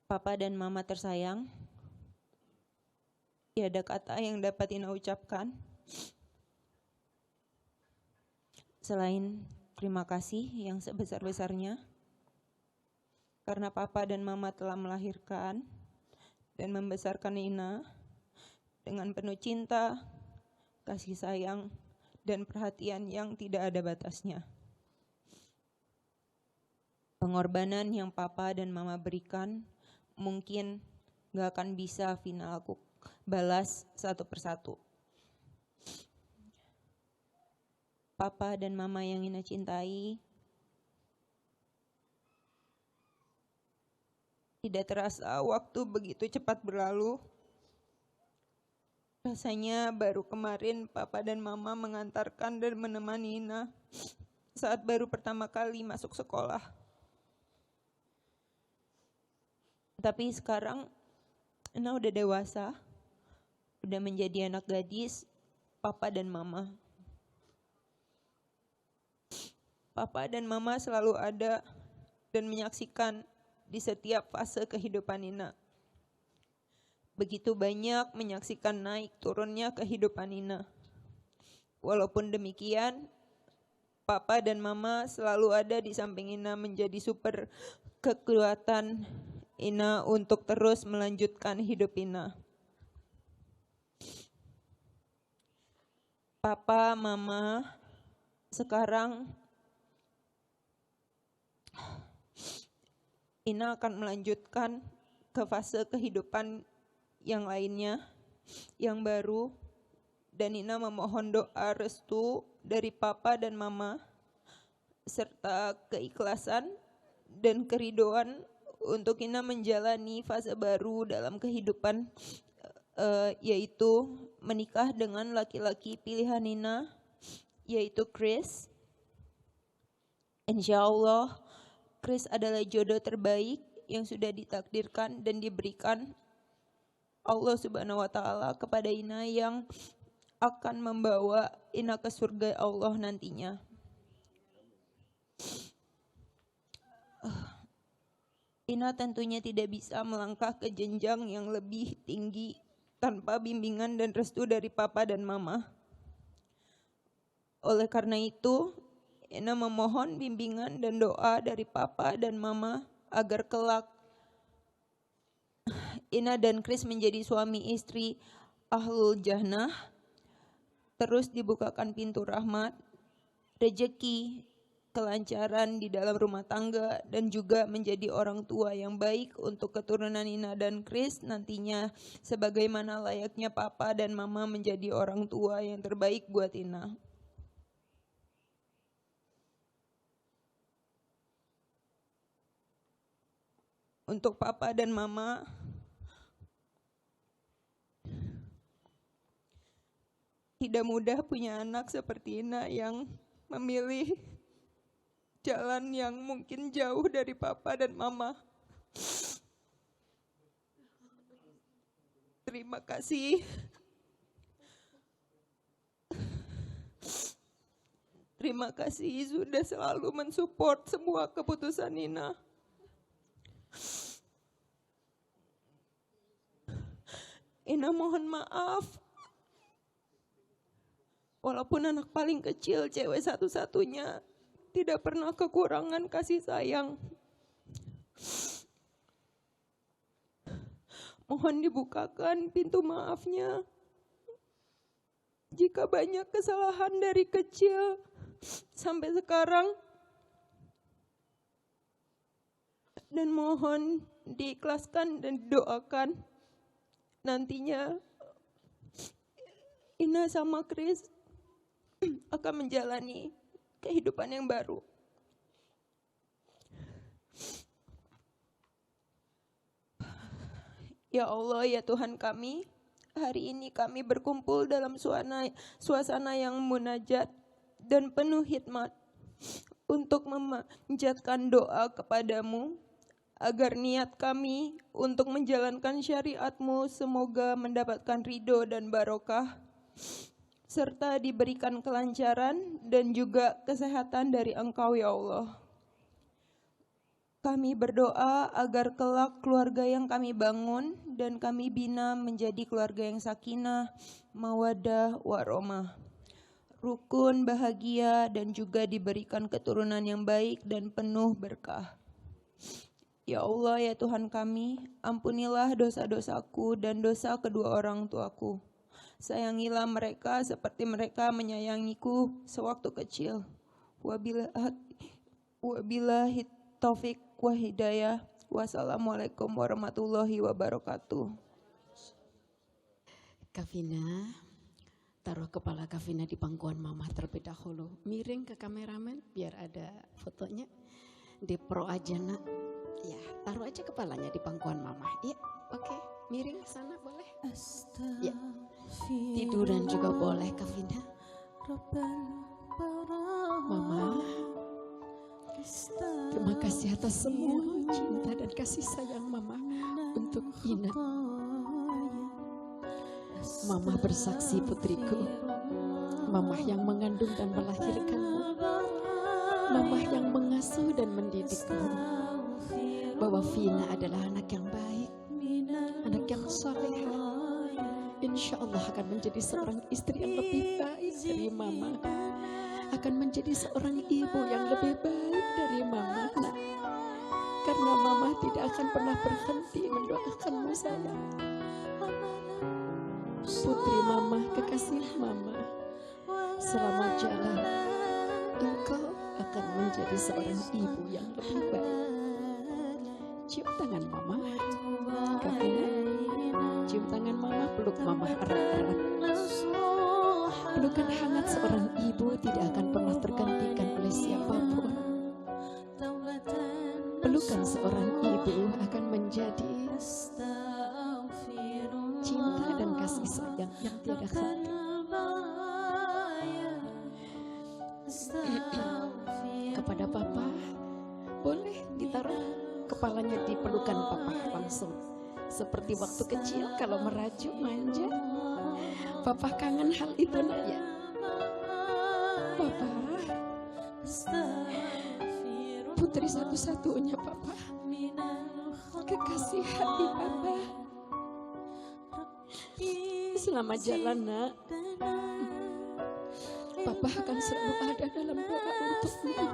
S4: Papa dan Mama tersayang, tiada kata yang dapat Ina ucapkan selain terima kasih yang sebesar-besarnya, karena Papa dan Mama telah melahirkan dan membesarkan Ina dengan penuh cinta, kasih sayang, dan perhatian yang tidak ada batasnya. Pengorbanan yang Papa dan Mama berikan mungkin gak akan bisa Vina aku balas satu persatu. Papa dan Mama yang Ina cintai, tidak terasa waktu begitu cepat berlalu. Rasanya baru kemarin Papa dan Mama mengantarkan dan menemani Ina saat baru pertama kali masuk sekolah. Tapi sekarang Ina udah dewasa, udah menjadi anak gadis, Papa dan Mama. Papa dan Mama selalu ada dan menyaksikan di setiap fase kehidupan Ina. Begitu banyak menyaksikan naik turunnya kehidupan Ina. Walaupun demikian, Papa dan Mama selalu ada di samping Ina menjadi super kekuatan Ina untuk terus melanjutkan hidup Ina. Papa, Mama, sekarang Ina akan melanjutkan ke fase kehidupan yang lainnya, yang baru, dan Ina memohon doa restu dari Papa dan Mama, serta keikhlasan dan keridoan untuk Ina menjalani fase baru dalam kehidupan, yaitu menikah dengan laki-laki pilihan Ina, yaitu Chris. Insya Allah, Chris adalah jodoh terbaik yang sudah ditakdirkan dan diberikan Allah Subhanahu wa Ta'ala kepada Ina, yang akan membawa Ina ke surga Allah nantinya. Ina tentunya tidak bisa melangkah ke jenjang yang lebih tinggi tanpa bimbingan dan restu dari Papa dan Mama. Oleh karena itu, Ina memohon bimbingan dan doa dari Papa dan Mama agar kelak Ina dan Chris menjadi suami istri ahlul jannah, terus dibukakan pintu rahmat, rezeki, kelancaran di dalam rumah tangga, dan juga menjadi orang tua yang baik untuk keturunan Ina dan Chris nantinya, sebagaimana layaknya papa dan mama menjadi orang tua yang terbaik buat Ina. Untuk papa dan mama, tidak mudah punya anak seperti Ina yang memilih jalan yang mungkin jauh dari papa dan mama. Terima kasih. Terima kasih sudah selalu mensupport semua keputusan Ina. Ina mohon maaf. Walaupun anak paling kecil, cewek satu-satunya, tidak pernah kekurangan kasih sayang. Mohon dibukakan pintu maafnya. Jika banyak kesalahan dari kecil sampai sekarang. Dan mohon diikhlaskan dan didoakan. Nantinya Ina sama Chris akan menjalani kehidupan yang baru. Ya Allah, ya Tuhan kami, hari ini kami berkumpul dalam suasana yang munajat dan penuh hikmat untuk memanjatkan doa kepadamu, agar niat kami untuk menjalankan syariat-Mu semoga mendapatkan ridho dan barokah, serta diberikan kelancaran dan juga kesehatan dari Engkau ya Allah. Kami berdoa agar kelak keluarga yang kami bangun dan kami bina menjadi keluarga yang sakinah, mawaddah, warahmah, rukun, bahagia, dan juga diberikan keturunan yang baik dan penuh berkah. Ya Allah, ya Tuhan kami, ampunilah dosa-dosaku dan dosa kedua orang tuaku. Sayangilah mereka seperti mereka menyayangiku sewaktu kecil. Wabillahi taufik wa hidayah. Wassalamualaikum warahmatullahi wabarakatuh.
S1: Kavina, taruh kepala Kavina di pangkuan mama terlebih dahulu. Miring ke kameramen biar ada fotonya. Dipro aja nak. Ya, taruh aja kepalanya di pangkuan mama. Iya, oke. Miring ke sana boleh? Ya. Tiduran juga boleh Kavina. Mama, terima kasih atas semua cinta dan kasih sayang mama untuk Ina. Mama bersaksi putriku, mama yang mengandung dan melahirkanmu, mama yang mengasuh dan mendidikmu, bahwa Vina adalah anak yang baik, anak yang salehah. Insya Allah akan menjadi seorang istri yang lebih baik dari mama, akan menjadi seorang ibu yang lebih baik dari mama. Nah, karena mama tidak akan pernah berhenti mendoakanmu sayang. Putri mama, kekasih mama, selama jalan engkau akan menjadi seorang ibu yang lebih baik. Cium tangan mama, Kavina. Cium tangan mama, peluk mama erat-erat. Pelukan hangat seorang ibu tidak akan pernah tergantikan oleh siapapun. Pelukan seorang ibu akan menjadi cinta dan kasih sayang yang tiada henti. Kepada papa, boleh ditaruh kepalanya di pelukan papa langsung. Seperti waktu kecil kalau merajuk manja. Papa kangen hal itu nak ya. Papa, putri satu-satunya papa, kekasih hati papa. Selama jalan nak, papa akan selalu ada dalam doa untukmu.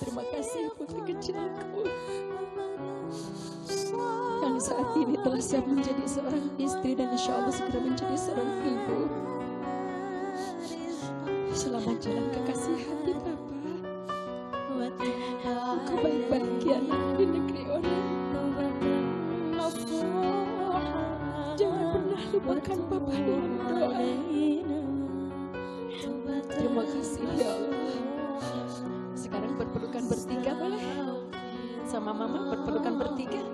S1: Terima kasih putri kecilku yang saat ini telah siap menjadi seorang istri dan insya Allah segera menjadi seorang ibu. Selamat jalan kekasih hati Papa. Engkau baik-baik ya anak di negeri orang. Jangan pernah lupakan Papa dalam doa. Terima kasih ya Allah. Sekarang berpelukan bertiga boleh? Sama Mama berpelukan bertiga.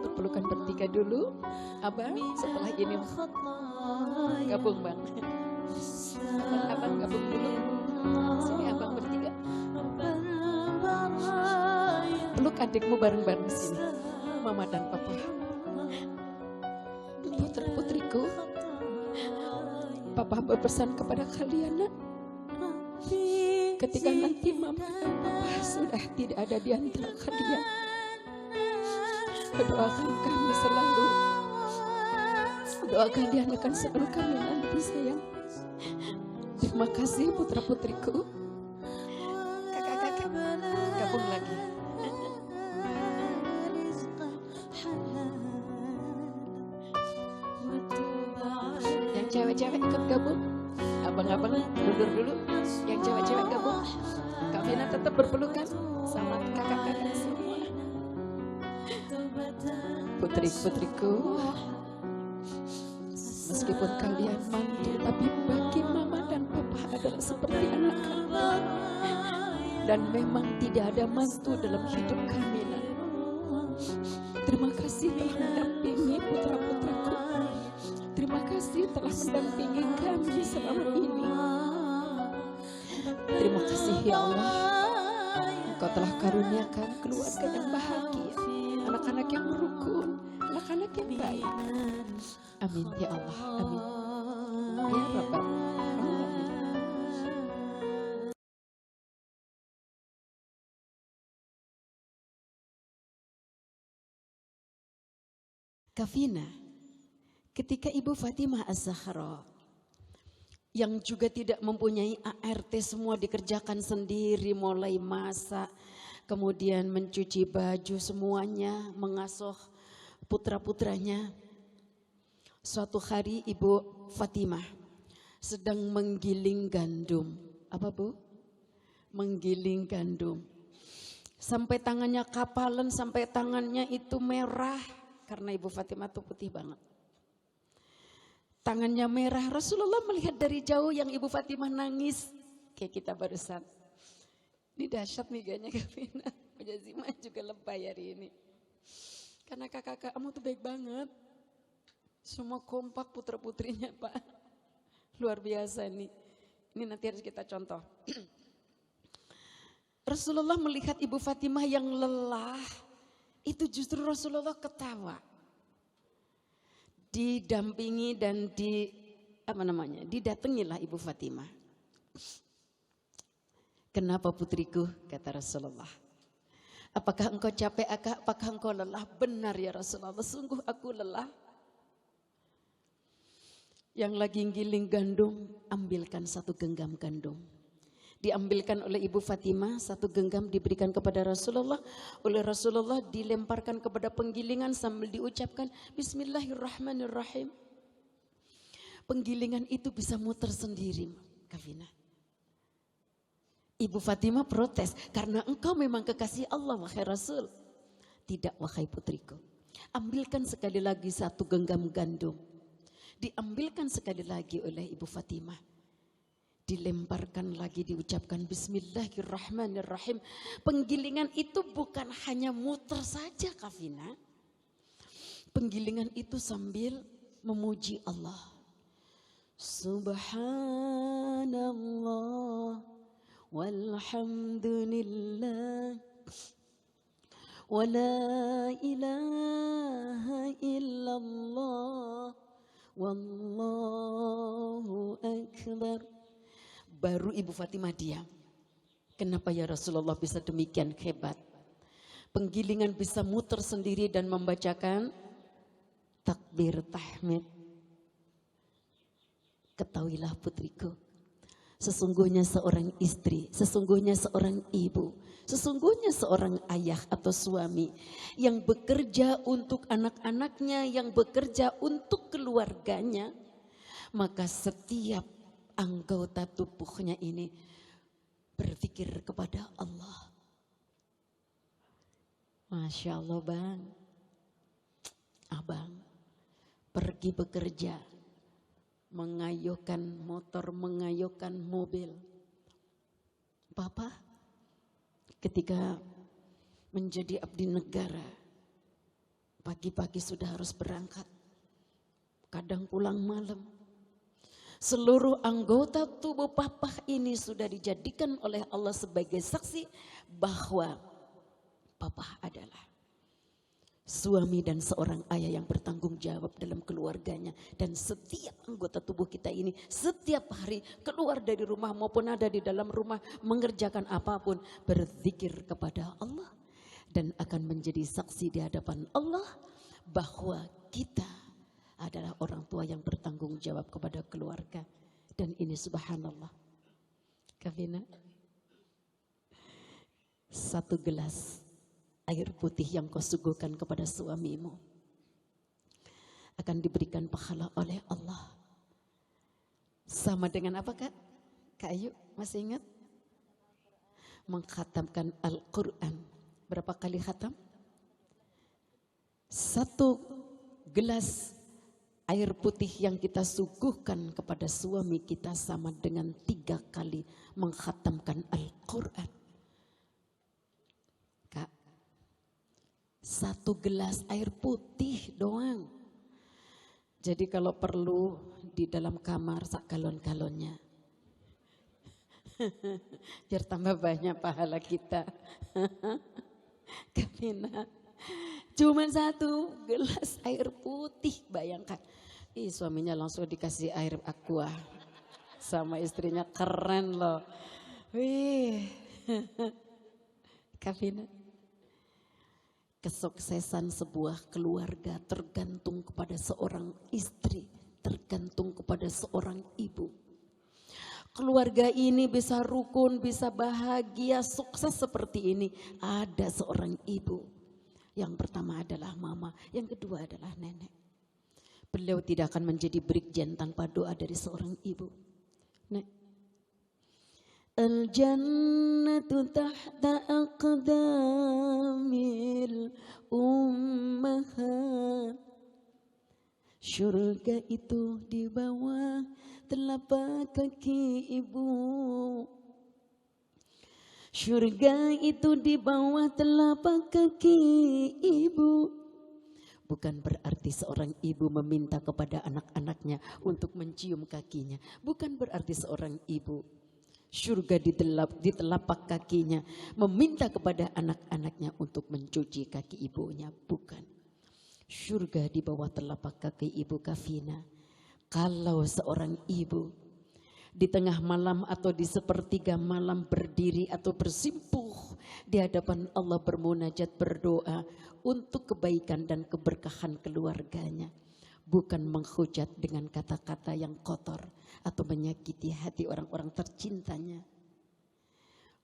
S1: Berpelukan bertiga dulu. Abang setelah ini gabung Bang. Abang gabung dulu. Sini Abang bertiga. Peluk adikmu bareng-bareng sini. Mama dan Papa. Putra-putriku, Papa berpesan kepada kalian nak, ketika nanti Mama dan Papa sudah tidak ada di antara kalian, doakan kami selalu, doa kalian akan selalu kami nanti sayang. Terima kasih putra-putriku. Kakak-kakak gabung lagi. Yang cewek-cewek ikut gabung. Abang-abang mundur dulu. Yang cewek-cewek gabung. Kak Vina tetap berpelukan sama kakak-kakak semua. Putri-putriku, meskipun kalian mantu, tapi bagi Mama dan Papa adalah seperti anak kalian. Dan memang tidak ada mantu dalam hidup kami. Nak. Terima kasih telah mendampingi putra-putraku. Terima kasih telah mendampingi kami selama ini. Terima kasih ya Allah. Engkau telah karuniakan keluarga yang bahagia, anak-anak yang rukun, anak-anak yang baik. Amin ya Allah. Amin. Ya Rabbal Alamin. Kafina, ketika Ibu Fatimah Az-Zahra yang juga tidak mempunyai ART, semua dikerjakan sendiri, mulai masak, kemudian mencuci baju, semuanya mengasuh putra-putranya. Suatu hari Ibu Fatimah sedang menggiling gandum. Apa Bu? Menggiling gandum. Sampai tangannya kapalan, sampai tangannya itu merah. Karena Ibu Fatimah itu putih banget. Tangannya merah. Rasulullah melihat dari jauh yang Ibu Fatimah nangis. Kayak kita barusan. Ini dahsyat nih kayaknya Kavina. Mujazimah juga lebay hari ini. Karena kakak-kakak kamu tuh baik banget. Semua kompak putra-putrinya Pak. Luar biasa nih. Ini nanti harus kita contoh. Rasulullah melihat Ibu Fatimah yang lelah. Itu justru Rasulullah ketawa. Didampingi dan didatangilah Ibu Fatimah. Kenapa putriku? Kata Rasulullah. Apakah engkau capek? Apakah engkau lelah? Benar ya Rasulullah, sungguh aku lelah. Yang lagi giling gandum, ambilkan satu genggam gandum. Diambilkan oleh Ibu Fatimah, satu genggam diberikan kepada Rasulullah. Oleh Rasulullah dilemparkan kepada penggilingan sambil diucapkan Bismillahirrahmanirrahim. Penggilingan itu bisa muter sendiri, Kavina. Ibu Fatimah protes, karena engkau memang kekasih Allah, wahai Rasul. Tidak, wahai putriku. Ambilkan sekali lagi satu genggam gandum. Diambilkan sekali lagi oleh Ibu Fatimah. Dilemparkan lagi, diucapkan Bismillahirrahmanirrahim. Penggilingan itu bukan hanya muter saja Kavina. Penggilingan itu sambil memuji Allah. Subhanallah walhamdulillah wa la ilaha illallah wallahu akbar. Baru Ibu Fatimah diam. Kenapa ya Rasulullah bisa demikian hebat? Penggilingan bisa muter sendiri dan membacakan takbir tahmid. Ketahuilah putriku, Sesungguhnya seorang istri, sesungguhnya seorang ibu, sesungguhnya seorang ayah atau suami yang bekerja untuk anak-anaknya, yang bekerja untuk keluarganya, maka setiap anggota tubuhnya ini berpikir kepada Allah. Masya Allah bang, abang pergi bekerja, mengayuhkan motor, mengayuhkan mobil. Bapak ketika menjadi abdi negara, pagi-pagi sudah harus berangkat, kadang pulang malam. Seluruh anggota tubuh papa ini sudah dijadikan oleh Allah sebagai saksi bahwa papa adalah suami dan seorang ayah yang bertanggung jawab dalam keluarganya. Dan setiap anggota tubuh kita ini setiap hari keluar dari rumah maupun ada di dalam rumah mengerjakan apapun, berzikir kepada Allah. Dan akan menjadi saksi di hadapan Allah bahwa kita adalah orang tua yang bertanggung jawab kepada keluarga. Dan ini subhanallah. Kavina, 1 gelas air putih yang kau suguhkan kepada suamimu akan diberikan pahala oleh Allah. Sama dengan apa Kak? Kak Ayu masih ingat? Mengkhatamkan Al-Quran. Berapa kali khatam? 1 gelas air putih yang kita suguhkan kepada suami kita sama dengan 3 kali mengkhatamkan Al-Quran. 1 gelas air putih doang. Jadi kalau perlu di dalam kamar sak galon-galonnya. Biar tambah banyak pahala kita. Kamina. Cuma 1 gelas air putih, bayangkan. Suaminya langsung dikasih air aqua. Sama istrinya, keren loh. Wih. Kamina. Kesuksesan sebuah keluarga tergantung kepada seorang istri, tergantung kepada seorang ibu. Keluarga ini bisa rukun, bisa bahagia, sukses seperti ini. Ada seorang ibu. Yang pertama adalah mama, yang kedua adalah nenek. Beliau tidak akan menjadi brigjen tanpa doa dari seorang ibu. Nek. Al-jannatu tahta aqdamil ummahat. Surga itu di bawah telapak kaki ibu. Surga itu di bawah telapak kaki ibu. Bukan berarti seorang ibu meminta kepada anak-anaknya untuk mencium kakinya. Bukan berarti seorang ibu surga di telapak kakinya meminta kepada anak-anaknya untuk mencuci kaki ibunya. Bukan. Surga di bawah telapak kaki ibu Kavina. Kalau seorang ibu di tengah malam atau di sepertiga malam berdiri atau bersimpuh di hadapan Allah bermunajat, berdoa untuk kebaikan dan keberkahan keluarganya. Bukan menghujat dengan kata-kata yang kotor atau menyakiti hati orang-orang tercintanya.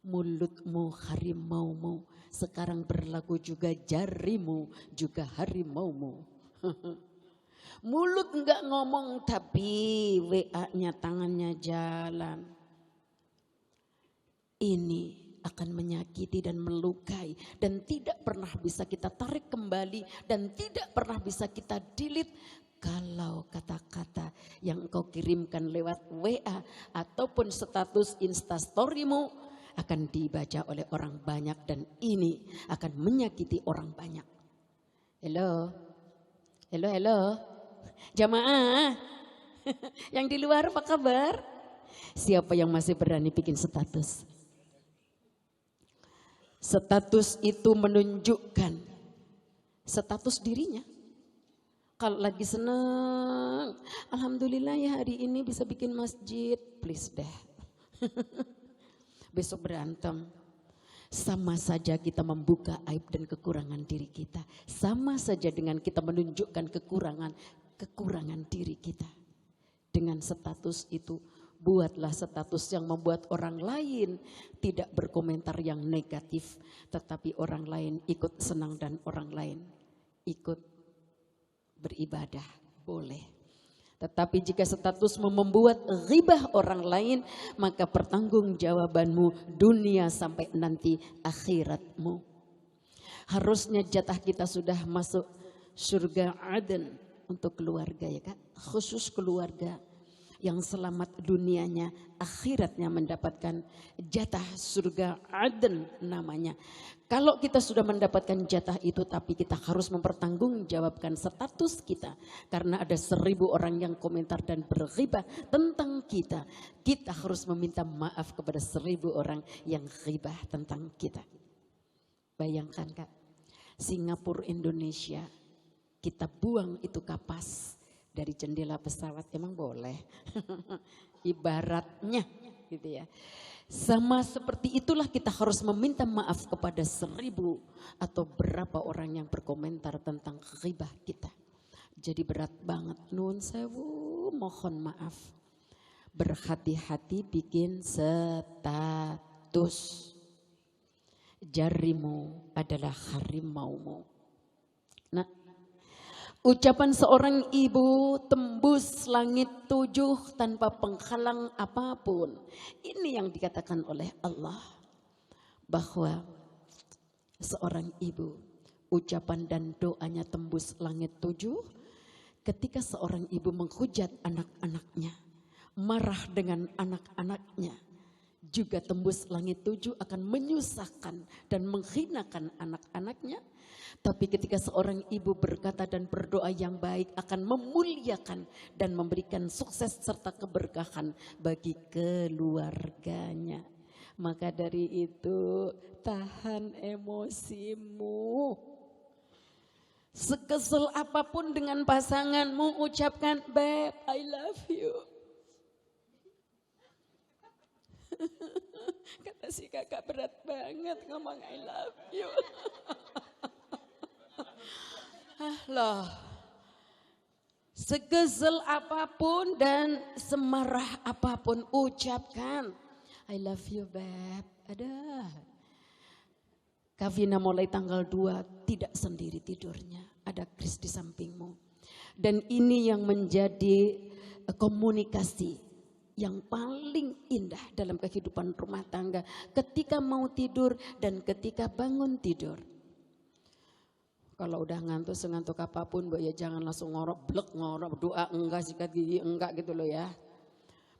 S1: Mulutmu harimaumu, sekarang berlaku juga jarimu juga harimaumu. Mulut enggak ngomong tapi WA-nya tangannya jalan. Ini akan menyakiti dan melukai dan tidak pernah bisa kita tarik kembali dan tidak pernah bisa kita delete. Kalau kata-kata yang engkau kirimkan lewat WA ataupun status instastorymu akan dibaca oleh orang banyak dan ini akan menyakiti orang banyak. Halo, halo, halo, jamaah yang di luar apa kabar? Siapa yang masih berani bikin status? Status itu menunjukkan status dirinya. Kalau lagi senang, alhamdulillah ya hari ini bisa bikin masjid, please deh. Besok berantem. Sama saja kita membuka aib dan kekurangan diri kita. Sama saja dengan kita menunjukkan kekurangan diri kita. Dengan status itu Buatlah status yang membuat orang lain tidak berkomentar yang negatif, tetapi orang lain ikut senang dan orang lain ikut beribadah, boleh. Tetapi jika statusmu membuat ghibah orang lain, maka pertanggungjawabanmu dunia sampai nanti akhiratmu. Harusnya jatah kita sudah masuk surga Aden untuk keluarga ya Kak, khusus keluarga yang selamat dunianya, akhiratnya mendapatkan jatah surga Aden namanya. Kalau kita sudah mendapatkan jatah itu, tapi kita harus mempertanggungjawabkan status kita. Karena ada 1000 orang yang komentar dan berghibah tentang kita. Kita harus meminta maaf kepada 1000 orang yang ghibah tentang kita. Bayangkan Kak, Singapura Indonesia, kita buang itu kapas dari jendela pesawat, emang boleh? Ibaratnya gitu ya. Sama seperti itulah kita harus meminta maaf kepada 1000 atau berapa orang yang berkomentar tentang ghibah kita. Jadi berat banget, nun sewu, mohon maaf. Berhati-hati bikin status. Jarimu adalah harimaumu. Nah, ucapan seorang ibu tembus langit 7 tanpa penghalang apapun. Ini yang dikatakan oleh Allah. Bahwa seorang ibu, ucapan dan doanya tembus langit 7. Ketika seorang ibu menghujat anak-anaknya, marah dengan anak-anaknya, juga tembus langit 7 akan menyusahkan dan menghinakan anak-anaknya. Tapi ketika seorang ibu berkata dan berdoa yang baik akan memuliakan dan memberikan sukses serta keberkahan bagi keluarganya. Maka dari itu tahan emosimu. Sekesel apapun dengan pasanganmu ucapkan, "Babe, I love you." Kata si kakak berat banget ngomong I love you. Loh, segezel apapun dan semarah apapun ucapkan I love you babe. Ada. Kavina mulai tanggal 2 tidak sendiri tidurnya. Ada Kris di sampingmu. Dan ini yang menjadi komunikasi yang paling indah dalam kehidupan rumah tangga. Ketika mau tidur dan ketika bangun tidur. Kalau udah ngantuk sengantuk apapun, Mbak, ya jangan langsung ngorok, blek ngorok, doa enggak, sikat gigi enggak gitu loh ya.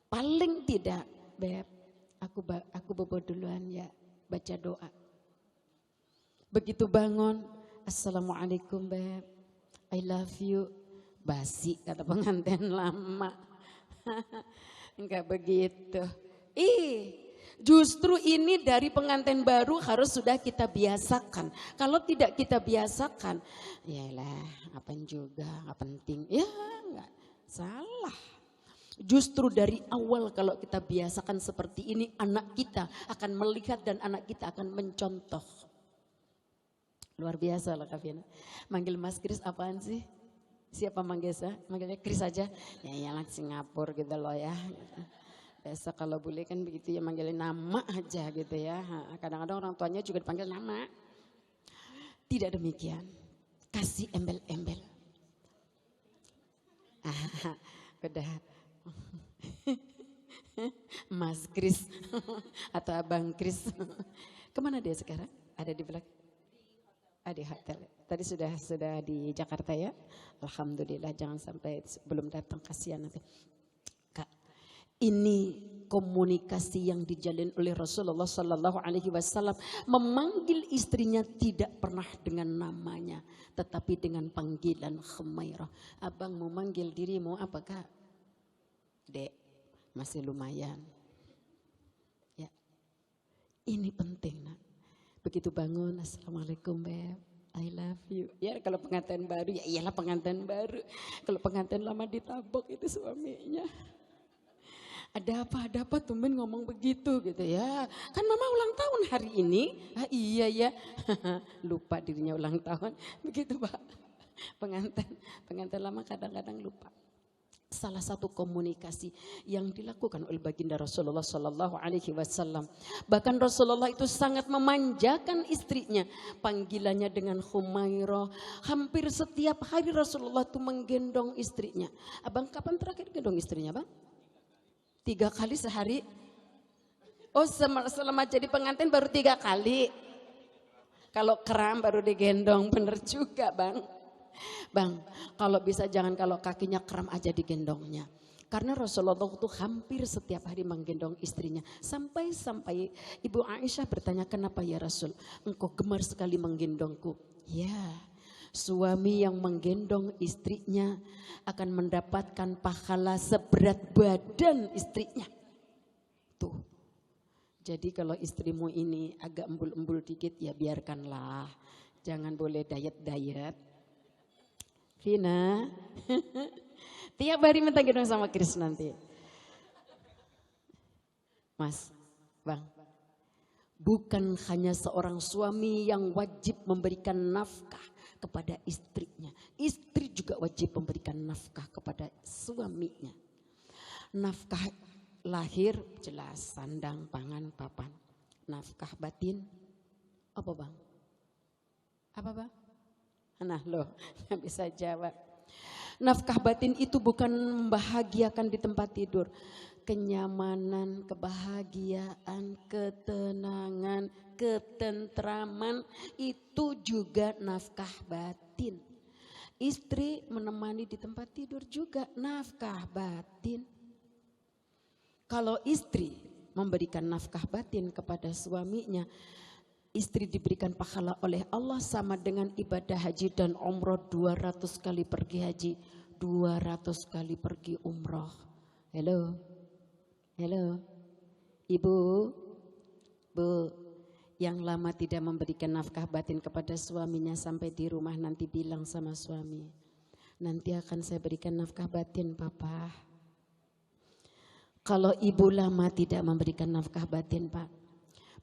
S1: Paling tidak, Beb, aku bobo duluan ya, baca doa. Begitu bangun, Assalamualaikum Beb, I love you. Basi kata pengantin lama. Enggak begitu. Justru ini dari pengantin baru harus sudah kita biasakan. Kalau tidak kita biasakan, yalah apain juga, nggak penting. Ya enggak salah. Justru dari awal kalau kita biasakan seperti ini, anak kita akan melihat dan anak kita akan mencontoh. Luar biasa lah Kavina. Manggil Mas Kris apaan sih? Siapa manggilnya? Manggilnya Kris aja. Ya iyalah Singapura gitu loh ya. Biasa kalau boleh kan begitu ya, manggilin nama aja gitu ya. Kadang-kadang orang tuanya juga dipanggil nama. Tidak demikian. Kasih embel-embel. Udah. Mas Kris atau Abang Kris. Kemana dia sekarang? Ada di belakang? Di hotel. Tadi sudah di Jakarta ya. Alhamdulillah, jangan sampai belum datang, kasihan nanti. Kak, ini komunikasi yang dijalin oleh Rasulullah Sallallahu Alaihi Wasallam, memanggil istrinya tidak pernah dengan namanya, tetapi dengan panggilan Khumairah. Abang mau manggil dirimu apa Kak? Dek, masih lumayan. Ya, ini penting nak. Begitu bangun, Assalamualaikum Beb, I love you. Ya kalau pengantin baru, ya iyalah pengantin baru. Kalau pengantin lama ditabok itu suaminya. Ada apa tumben ngomong begitu gitu ya. Kan mama ulang tahun hari ini. Iya ya, lupa dirinya ulang tahun. Begitu Pak, pengantin lama kadang-kadang lupa. salah satu komunikasi yang dilakukan oleh baginda Rasulullah Sallallahu Alaihi Wasallam. Bahkan Rasulullah itu sangat memanjakan istrinya, panggilannya dengan Humairah. Hampir setiap hari Rasulullah itu menggendong istrinya. Abang kapan terakhir gendong istrinya, Bang? 3 kali sehari. Oh, selama jadi pengantin baru 3 kali. Kalau kram baru digendong, bener juga, Bang. Bang, kalau bisa jangan kalau kakinya kram aja digendongnya. Karena Rasulullah itu hampir setiap hari menggendong istrinya. Sampai Ibu Aisyah bertanya, kenapa ya Rasul? Engkau gemar sekali menggendongku. Ya, suami yang menggendong istrinya akan mendapatkan pahala seberat badan istrinya. Tuh. Jadi kalau istrimu ini agak embul-embul dikit ya biarkanlah. Jangan boleh diet-diet. Vina, tiap hari minta gendong sama Chris nanti. Mas, Bang, bukan hanya seorang suami yang wajib memberikan nafkah kepada istrinya. Istri juga wajib memberikan nafkah kepada suaminya. Nafkah lahir jelas, sandang, pangan, papan. Nafkah batin, apa Bang? Apa Bang? Nah loh, nggak bisa jawab. Nafkah batin itu bukan membahagiakan di tempat tidur. Kenyamanan, kebahagiaan, ketenangan, ketentraman itu juga nafkah batin. Istri menemani di tempat tidur juga nafkah batin. Kalau istri memberikan nafkah batin kepada suaminya, istri diberikan pahala oleh Allah sama dengan ibadah haji dan umroh 200 kali pergi haji, 200 kali pergi umroh. Halo, halo, ibu, bu, yang lama tidak memberikan nafkah batin kepada suaminya sampai di rumah nanti bilang sama suami, nanti akan saya berikan nafkah batin papa. Kalau ibu lama tidak memberikan nafkah batin Pak,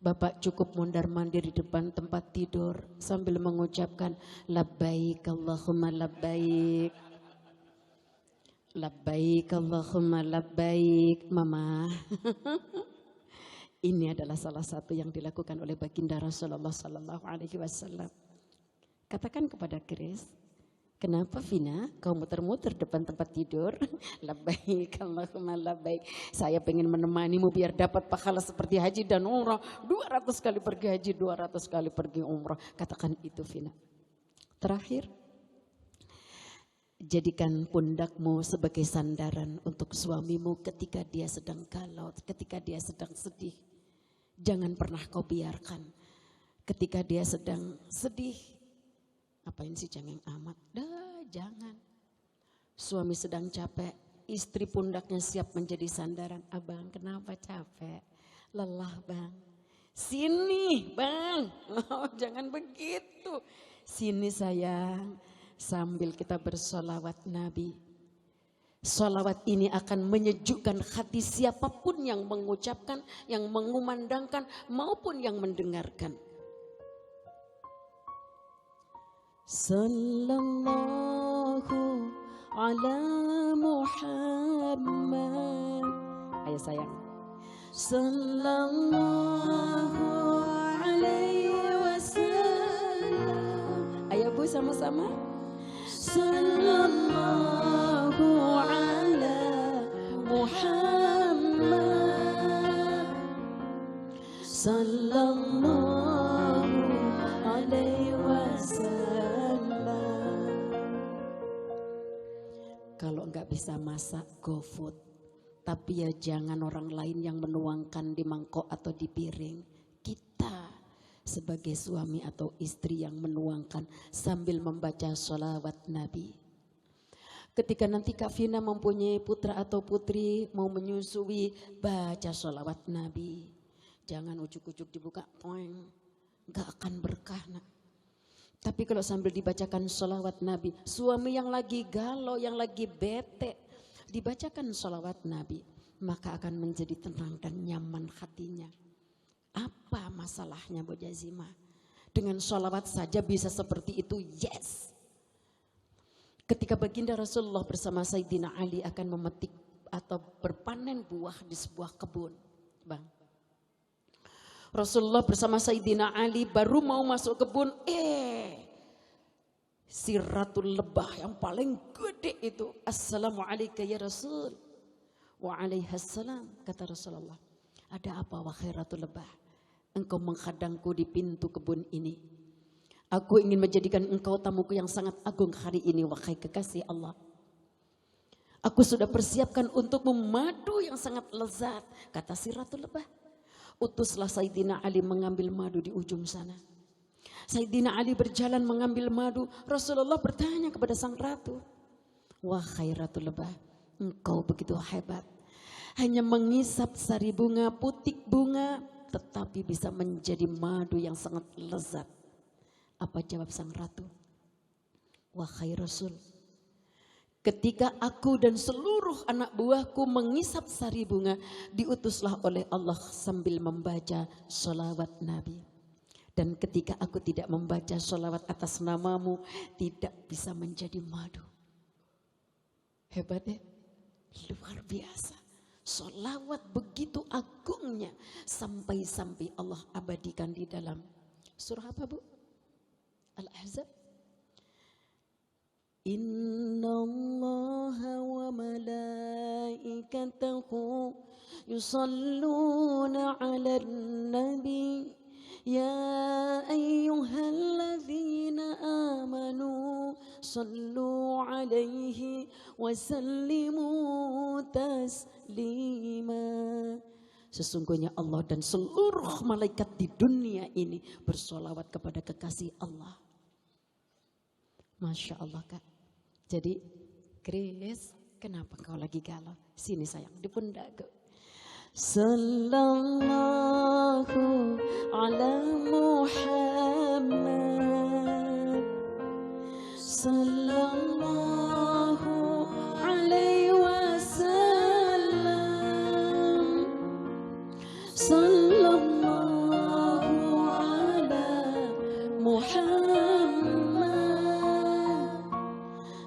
S1: Bapak cukup mondar-mandir di depan tempat tidur sambil mengucapkan labbaik Allahumma labbaik. Labbaik Allahumma labbaik, Mama. Ini adalah salah satu yang dilakukan oleh baginda Rasulullah Sallallahu Alaihi Wasallam. Katakan kepada Chris, kenapa Vina kau muter-muter depan tempat tidur? Labbaik Allahumma labbaik. Saya pengen menemanimu biar dapat pahala seperti haji dan umrah. 200 kali pergi haji, 200 kali pergi umrah. Katakan itu Vina. Terakhir, jadikan pundakmu sebagai sandaran untuk suamimu ketika dia sedang galau, ketika dia sedang sedih. Jangan pernah kau biarkan ketika dia sedang sedih. Apain sih cengeng amat? Dah, jangan. Suami sedang capek, istri pundaknya siap menjadi sandaran. Abang, kenapa capek? Lelah, Bang. Sini, Bang. Oh, jangan begitu. Sini sayang, sambil kita bersolawat Nabi. Solawat ini akan menyejukkan hati siapapun yang mengucapkan, yang mengumandangkan maupun yang mendengarkan. Sallallahu ala Muhammad. Ayo sayang. Sallallahu alaihi wasallam. Ayo Bu sama-sama. Sallallahu ala Muhammad. Sallallahu alaihi wasallam. Kalau enggak bisa masak, go food. Tapi ya jangan orang lain yang menuangkan di mangkok atau di piring. Kita sebagai suami atau istri yang menuangkan sambil membaca sholawat Nabi. Ketika nanti Kak Vina mempunyai putra atau putri mau menyusui, baca sholawat Nabi. Jangan ujuk-ujuk dibuka, nggak akan berkah nak. Tapi kalau sambil dibacakan sholawat Nabi, suami yang lagi galau, yang lagi bete, dibacakan sholawat Nabi, maka akan menjadi tenang dan nyaman hatinya. Apa masalahnya Bu Jazima? Dengan sholawat saja bisa seperti itu, yes. Ketika baginda Rasulullah bersama Sayyidina Ali akan memetik atau berpanen buah di sebuah kebun. Bang. Rasulullah bersama Sayyidina Ali baru mau masuk kebun, si ratu lebah yang paling gede itu, Assalamualaikum ya Rasul. Waalaikumsalam, kata Rasulullah. Ada apa wahai ratu lebah? Engkau menghadangku di pintu kebun ini. Aku ingin menjadikan engkau tamuku yang sangat agung hari ini wahai kekasih Allah. Aku sudah persiapkan untuk madu yang sangat lezat, kata si ratu lebah. Utuslah Sayyidina Ali mengambil madu di ujung sana. Sayyidina Ali berjalan mengambil madu. Rasulullah bertanya kepada sang ratu, wahai ratu lebah, engkau begitu hebat. Hanya mengisap sari bunga, putik bunga, tetapi bisa menjadi madu yang sangat lezat. Apa jawab sang ratu? Wahai Rasul, ketika aku dan seluruh anak buahku mengisap sari bunga, diutuslah oleh Allah sambil membaca sholawat Nabi. Dan ketika aku tidak membaca sholawat atas namamu, tidak bisa menjadi madu. Hebat ya? Luar biasa. Sholawat begitu agungnya sampai-sampai Allah abadikan di dalam surah apa Bu? Al-Ahzab. Inna Allaha wa malaikatahu yusalluna ala nabi ya ayyuhalladzina amanu sallu alaihi wa sallimu taslima. Sesungguhnya Allah dan seluruh malaikat di dunia ini bersolawat kepada kekasih Allah. Masya Allah Kak. Jadi Chris, kenapa kau lagi galau? Sini sayang, di pundakku. Sallallahu ala Muhammad, sallallahu alaihi wasallam, sallallahu ala Muhammad,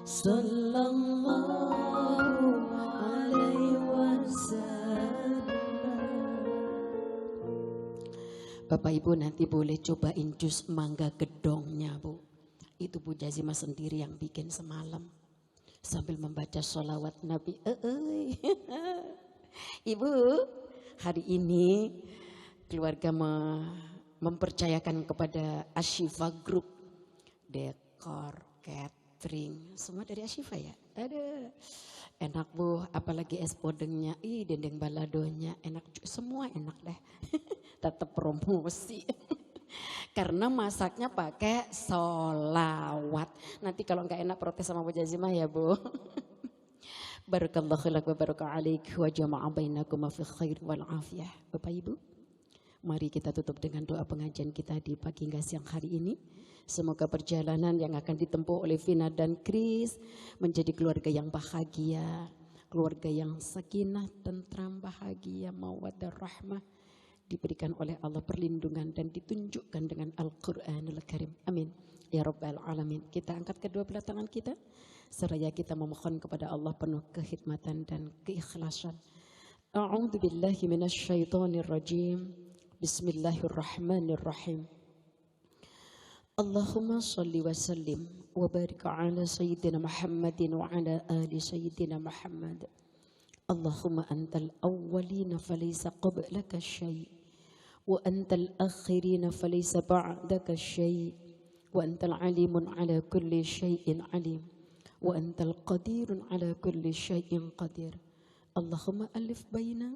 S1: sallallahu alaihi wasallam. Bapak Ibu nanti boleh cobain jus mangga gedongnya Bu. Itu Bu Jazimah sendiri yang bikin semalam. Sambil membaca sholawat Nabi. Ibu, hari ini keluarga mempercayakan kepada Ashifa Group. Dekor, catering, semua dari Ashifa ya? Ada. Enak Bu, apalagi es podengnya, dendeng baladonya, enak, semua enak deh. Tetap promosi. Karena masaknya pakai sholawat. Nanti kalau nggak enak protes sama Bu Jazimah ya Bu. Barakallahu lak wa baraka alaik wa jama'a bainakum fi khair wal afiyah. Bapak Ibu, mari kita tutup dengan doa pengajian kita di pagi hingga siang hari ini. Semoga perjalanan yang akan ditempuh oleh Vina dan Chris menjadi keluarga yang bahagia, keluarga yang sakinah, tentram, bahagia, mawaddah, rahmah, diberikan oleh Allah perlindungan dan ditunjukkan dengan Al-Quranul Karim. Amin. Ya Rabbal Alamin. Kita angkat kedua belah tangan kita, seraya kita memohon kepada Allah penuh kekhidmatan dan keikhlasan. A'udzu billahi minasyaitonir rajim. Bismillahirrahmanirrahim. Allahumma salli wa sallim wa barik ala sayyidina Muhammadin wa ala ali sayyidina Muhammad. Allahumma antal awwalina falaysa qablaka syai' wa antal akhirina falaysa ba'daka syai' wa antal alimun ala kulli syai'in alim wa antal qadirun ala kulli syai'in qadir. Allahumma alif baina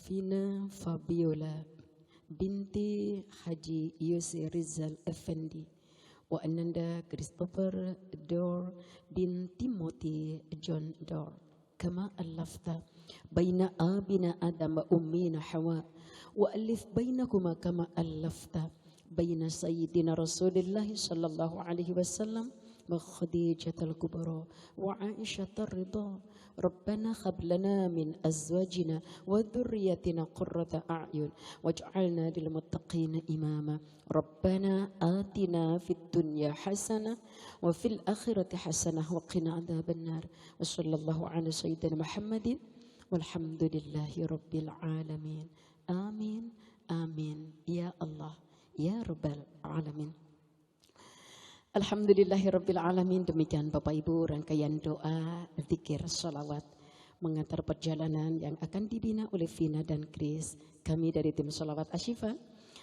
S1: Vina Fabiola binti Haji Yusri Rizal Effendi wa Ananda Christopher Dor bin Timothy John Dor kama alafta baina abina Adam wa ummina Hawa wa alif bainakuma kama alafta baina sayyidina Rasulillah sallallahu alaihi wasallam wa Khadijatul Kubra wa Aisyah Ridha Rabbana hab lana min azwajina wa dhurriyyatina qurrata a'yun waj'alna lil muttaqina imama. Rabbana atina fid dunya hasanah wa fil akhirati hasanah wa qina adzabannar. Wa sallallahu ala sayyidina Muhammadin walhamdulillahi rabbil alamin. Amin. Amin. Ya Allah, ya Rabbal alamin. Alhamdulillahirabbil alamin. Demikian Bapak Ibu rangkaian doa, zikir, salawat mengantar perjalanan yang akan dibina oleh Vina dan Kris. Kami dari tim Salawat Asyifa,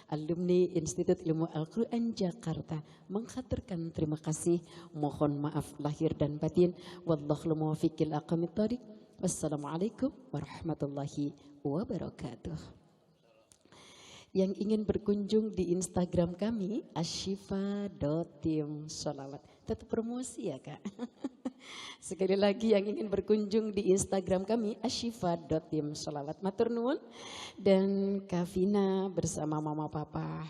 S1: alumni Institut Ilmu Al-Quran Jakarta menghaturkan terima kasih, mohon maaf lahir dan batin. Wallahul muwaffiq ila aqwamit thoriq. Wassalamualaikum warahmatullahi wabarakatuh. Yang ingin berkunjung di Instagram kami asyifa.tim_sholawat. Tetap promosi ya Kak. Sekali lagi yang ingin berkunjung di Instagram kami asyifa.tim_sholawat. Matur nuwun. Dan Kak Vina bersama Mama Papa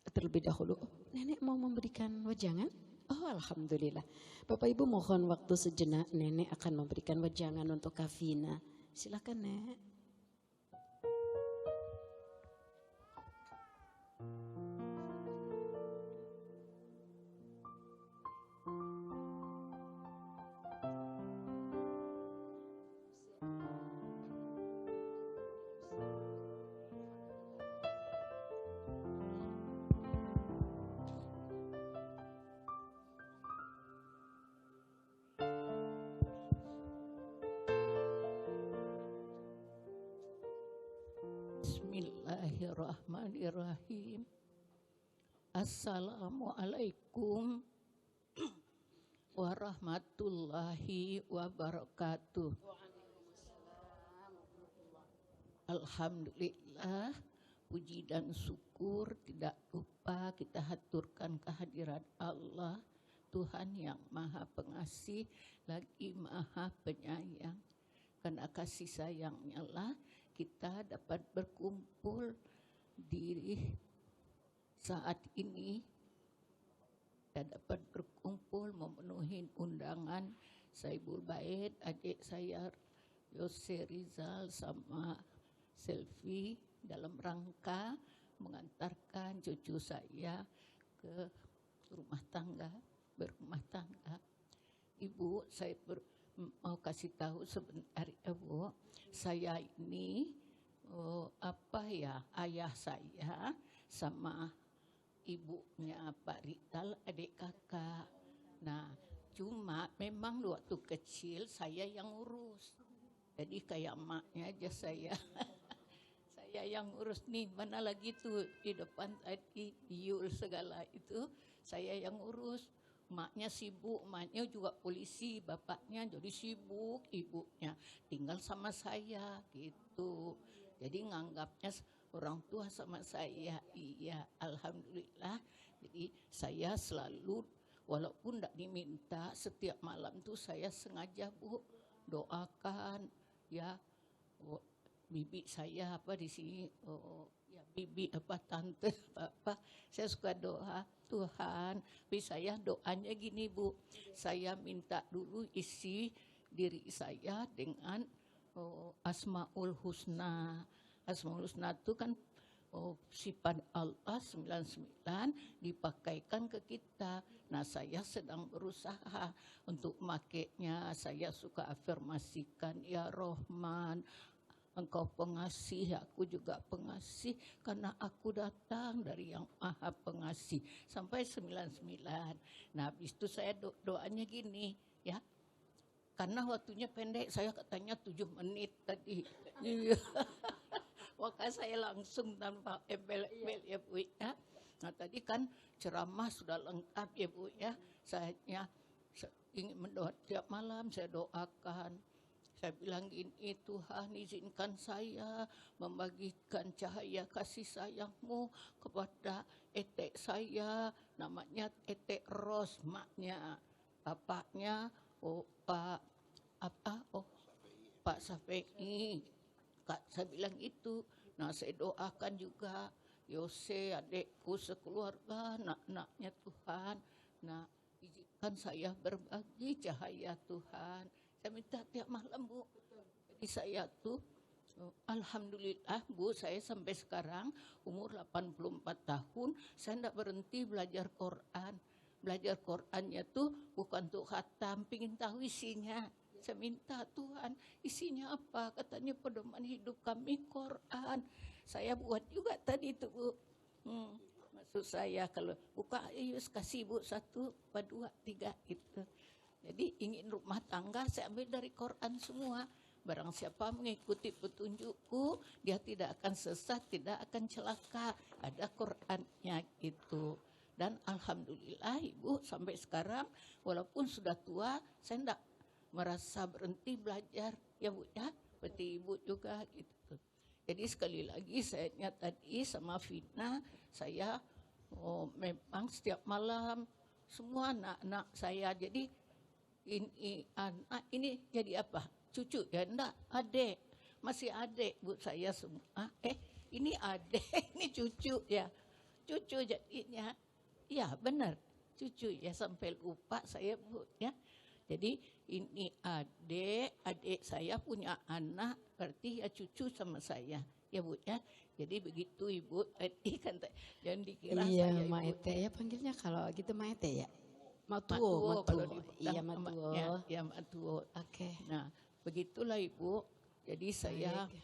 S1: terlebih dahulu. Nenek mau memberikan wejangan? Oh alhamdulillah. Bapak Ibu mohon waktu sejenak, nenek akan memberikan wejangan untuk Kak Vina. Silakan Nek.
S5: Bismillahirrahmanirrahim. Assalamualaikum warahmatullahi wabarakatuh. Alhamdulillah, puji dan syukur tidak lupa kita haturkan kehadirat Allah, Tuhan yang Maha Pengasih lagi Maha Penyayang. Karena kasih sayangnya lah kita dapat berkumpul di saat ini. Kita dapat berkumpul memenuhi undangan Saibul Bait, adik saya Yose Rizal sama Selfie dalam rangka mengantarkan cucu saya ke berumah tangga. Ibu, saya mau kasih tahu sebentar ya Bu, saya ini ayah saya sama ibunya Pak Rital adik kakak. Nah cuma memang waktu kecil saya yang urus, jadi kayak emaknya aja saya. Saya yang urus nih, mana lagi tuh di depan tadi Yul segala itu saya yang urus. Maknya sibuk, maknya juga polisi, bapaknya jadi sibuk, ibunya tinggal sama saya gitu. Jadi nganggapnya orang tua sama saya. Iya, alhamdulillah. Jadi saya selalu walaupun tidak diminta setiap malam tuh saya sengaja Bu doakan ya bibi saya di sini ya bibi tante bapak, saya suka doa Tuhan. Tapi saya doanya gini Bu, saya minta dulu isi diri saya dengan Asmaul Husna. Asmaul Husna itu kan sifat Allah 99 dipakaikan ke kita. Nah saya sedang berusaha untuk makainya. Saya suka afirmasikan ya Rohman, Engkau pengasih, aku juga pengasih, karena aku datang dari yang Maha Pengasih. Sampai 99. Nah habis itu saya doanya gini ya, karena waktunya pendek, saya katanya 7 menit tadi. Maka saya langsung tanpa embel-embel ya Bu ya. Nah tadi kan ceramah sudah lengkap ya Bu ya. Saya ingin mendoa tiap malam, saya doakan. Saya bilang gini, Tuhan izinkan saya membagikan cahaya kasih sayang-Mu kepada etek saya, namanya etek Ros, maknya, bapaknya Pak Safei. Kak, saya bilang itu. Nah saya doakan juga Yose adekku sekeluarga, anak-anaknya Tuhan. Nah memudahkan saya berbagi cahaya Tuhan. Saya minta tiap malam, Bu. Jadi saya tuh alhamdulillah, Bu, saya sampai sekarang umur 84 tahun, saya tidak berhenti belajar Quran. Belajar Qurannya tuh bukan untuk khatam, pingin tahu isinya. Saya minta Tuhan, isinya apa? Katanya pedoman hidup kami Quran. Saya buat juga tadi tuh, Bu. Maksud saya kalau buka, Yus kasih Bu 1, 2, 3 gitu. Jadi ingin rumah tangga saya ambil dari Quran semua. Barang siapa mengikuti petunjukku, dia tidak akan sesat, tidak akan celaka. Ada Qur'annya gitu. Dan alhamdulillah Ibu sampai sekarang walaupun sudah tua, saya tidak merasa berhenti belajar. Ya Bu ya, seperti Ibu juga gitu. Jadi sekali lagi saya ingat tadi sama Vina, saya memang setiap malam semua anak-anak saya. Jadi ini anak ini jadi apa? Cucu ya, enggak, adik, masih adik Bu saya semua. Ini adik, ini cucu ya, cucu jadinya, ya benar, cucu ya sampai lupa saya Bu ya. Jadi ini adik saya punya anak, berarti ya cucu sama saya ya Bu ya. Jadi begitu Ibu, tadi kan jangan dikira
S1: Iya,
S5: saya Ibu.
S1: Maete ya panggilnya kalau gitu Maete ya.
S5: Matuo kalau di
S1: Iya, Matuo.
S5: Ya Matuo.
S1: Oke.
S5: Nah, begitulah Ibu. Jadi saya
S1: Baik.